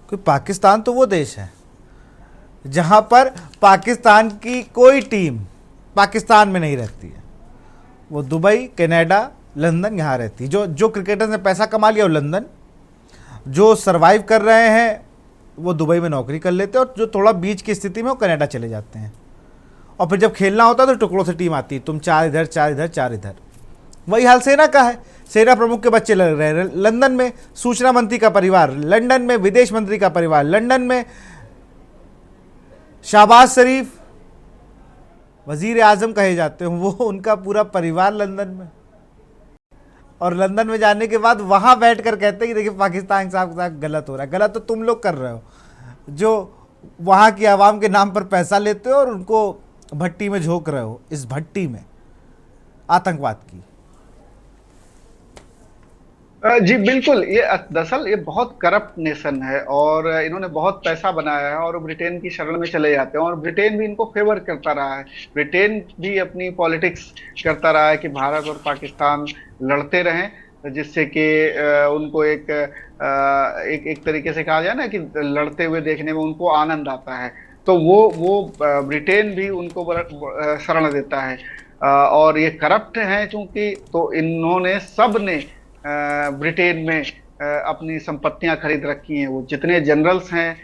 क्योंकि पाकिस्तान तो वो देश है जहां पर पाकिस्तान की कोई टीम पाकिस्तान में नहीं रहती है, वो दुबई, कनाडा, लंदन यहाँ रहती है। जो जो क्रिकेटर्स ने पैसा कमा लिया वो लंदन, जो सरवाइव कर रहे हैं वो दुबई में नौकरी कर लेते हैं, और जो थोड़ा बीच की स्थिति में वो कनाडा चले जाते हैं। और फिर जब खेलना होता है तो टुकड़ों से टीम आती है, तुम 4 इधर 4 इधर 4 इधर। वही हाल सेना का है, सेना प्रमुख के बच्चे लग रहे हैं लंदन में, सूचना मंत्री का परिवार लंदन में, विदेश मंत्री का परिवार लंदन में, शहबाज शरीफ वजीर आजम कहे जाते हैं वो, उनका पूरा परिवार लंदन में। और लंदन में जाने के बाद वहां बैठ कर कहते हैं कि देखिए पाकिस्तान के साथ गलत हो रहा है। गलत तो तुम लोग कर रहे हो, जो वहां की आवाम के नाम पर पैसा लेते हो और उनको भट्टी में झोंक रहे हो, इस भट्टी में आतंकवाद की। जी बिल्कुल, ये दरअसल ये बहुत करप्ट नेशन है, और इन्होंने बहुत पैसा बनाया है, और ब्रिटेन की शरण में चले जाते हैं, और ब्रिटेन भी इनको फेवर करता रहा है। ब्रिटेन भी अपनी पॉलिटिक्स करता रहा है कि भारत और पाकिस्तान लड़ते रहें, जिससे कि उनको एक तरीके से कहा जाए ना कि लड़ते हुए देखने में उनको आनंद आता है। तो वो ब्रिटेन भी उनको शरण देता है, और ये करप्ट हैं चूंकि, तो इन्होंने सब ने ब्रिटेन में अपनी संपत्तियां खरीद रखी हैं। वो जितने जनरल्स हैं,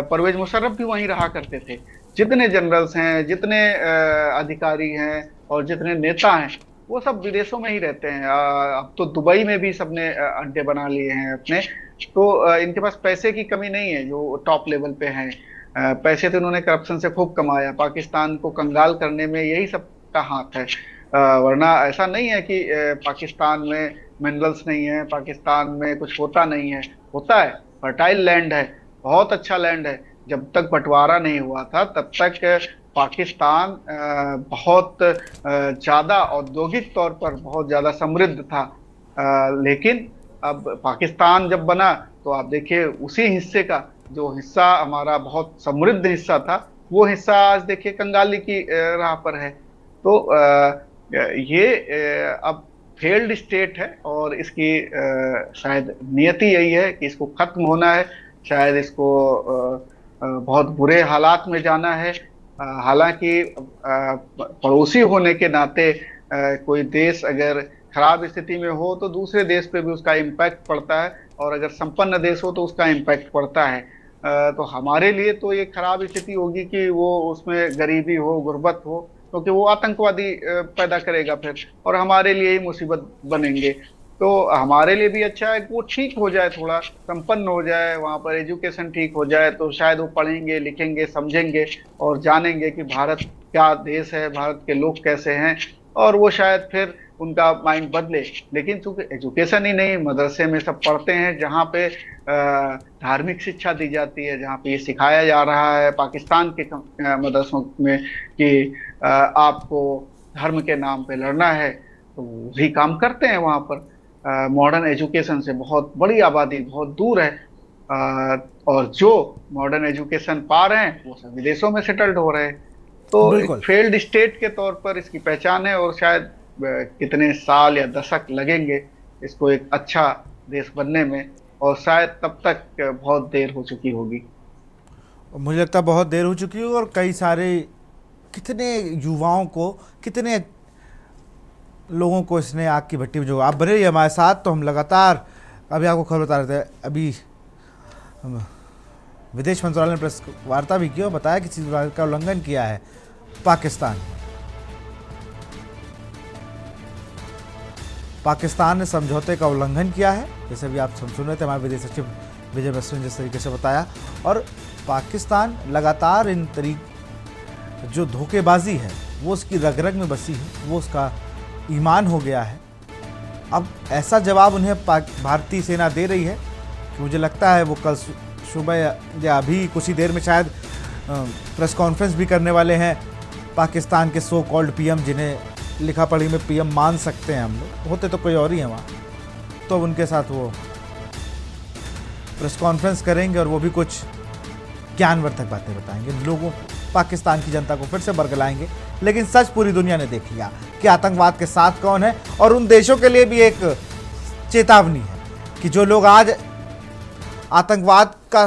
परवेज मुशर्रफ भी वहीं रहा करते थे, जितने जनरल्स हैं, जितने अधिकारी हैं और जितने नेता हैं, वो सब विदेशों में ही रहते हैं। अब तो दुबई में भी सबने अड्डे बना लिए हैं अपने। तो इनके पास पैसे की कमी नहीं है जो टॉप लेवल पे हैं। पैसे तो इन्होंने करप्शन से खूब कमाया, पाकिस्तान को कंगाल करने में यही सबका हाथ है। वरना ऐसा नहीं है कि पाकिस्तान में मिनरल्स नहीं है, पाकिस्तान में कुछ होता नहीं है, होता है। फर्टाइल लैंड है, बहुत अच्छा लैंड है। जब तक बंटवारा नहीं हुआ था तब तक पाकिस्तान बहुत ज़्यादा औद्योगिक तौर पर बहुत ज़्यादा समृद्ध था। लेकिन अब पाकिस्तान जब बना तो आप देखिए उसी हिस्से का जो हिस्सा हमारा बहुत समृद्ध हिस्सा था, वो हिस्सा आज देखिए कंगाली की राह पर है। तो ये अब फेल्ड स्टेट है, और इसकी शायद नियति यही है कि इसको खत्म होना है, शायद इसको बहुत बुरे हालात में जाना है। हालांकि पड़ोसी होने के नाते कोई देश अगर खराब स्थिति में हो तो दूसरे देश पे भी उसका इम्पैक्ट पड़ता है, और अगर संपन्न देश हो तो उसका इम्पैक्ट पड़ता है। तो हमारे लिए तो ये खराब स्थिति होगी कि वो उसमें गरीबी हो, गुर्बत हो, क्योंकि वो आतंकवादी पैदा करेगा फिर, और हमारे लिए ही मुसीबत बनेंगे। तो हमारे लिए भी अच्छा है कि वो ठीक हो जाए, थोड़ा संपन्न हो जाए, वहाँ पर एजुकेशन ठीक हो जाए, तो शायद वो पढ़ेंगे, लिखेंगे, समझेंगे और जानेंगे कि भारत क्या देश है, भारत के लोग कैसे हैं, और वो शायद फिर उनका माइंड बदले। लेकिन चूंकि एजुकेशन ही नहीं, मदरसे में सब पढ़ते हैं जहाँ पे धार्मिक शिक्षा दी जाती है, जहाँ पे ये सिखाया जा रहा है पाकिस्तान के मदरसों में कि आपको धर्म के नाम पे लड़ना है, तो वही काम करते हैं वहाँ पर। मॉडर्न एजुकेशन से बहुत बड़ी आबादी बहुत दूर है, और जो मॉडर्न एजुकेशन पा रहे हैं वो सब विदेशों में सेटल्ड हो रहे हैं। तो फेल्ड स्टेट के तौर पर इसकी पहचान है, और शायद कितने साल या दशक लगेंगे इसको एक अच्छा देश बनने में, और शायद तब तक बहुत देर हो चुकी होगी। मुझे लगता है बहुत देर हो चुकी है, और कई सारे कितने युवाओं को, कितने लोगों को इसने आग की भट्टी में, जो आप बने रहिए हमारे साथ, तो हम लगातार अभी आपको खबर बता रहे थे, अभी विदेश मंत्रालय ने प्रेस वार्ता भी की और बताया कि सीज़फायर का उल्लंघन किया है पाकिस्तान ने समझौते का उल्लंघन किया है। जैसे भी आप सुन रहे थे, हमारे विदेश सचिव विजय बसु ने जिस तरीके से बताया, और पाकिस्तान लगातार इन जो धोखेबाजी है वो उसकी रग रग में बसी है, वो उसका ईमान हो गया है। अब ऐसा जवाब उन्हें भारतीय सेना दे रही है कि मुझे लगता है वो कल सुबह या अभी कुछ ही देर में शायद प्रेस कॉन्फ्रेंस भी करने वाले हैं पाकिस्तान के सो कॉल्ड पीएम, जिन्हें लिखा पढ़ी में पीएम मान सकते हैं हम लोग, होते तो कोई और ही है वहाँ, तो उनके साथ वो प्रेस कॉन्फ्रेंस करेंगे और वो भी कुछ ज्ञानवर्धक बातें बताएंगे, लोगों पाकिस्तान की जनता को फिर से बरगलाएंगे। लेकिन सच पूरी दुनिया ने देख लिया कि आतंकवाद के साथ कौन है, और उन देशों के लिए भी एक चेतावनी है कि जो लोग आज आतंकवाद का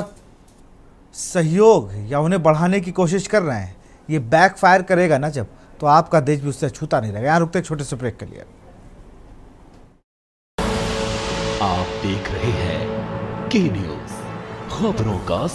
सहयोग या उन्हें बढ़ाने की कोशिश कर रहे हैं, ये बैकफायर करेगा ना जब, तो आपका देश भी उससे छूता नहीं रहेगा। यहाँ रुकते छोटे से ब्रेक के लिए। आप देख रहे हैं के न्यूज़, खबरों का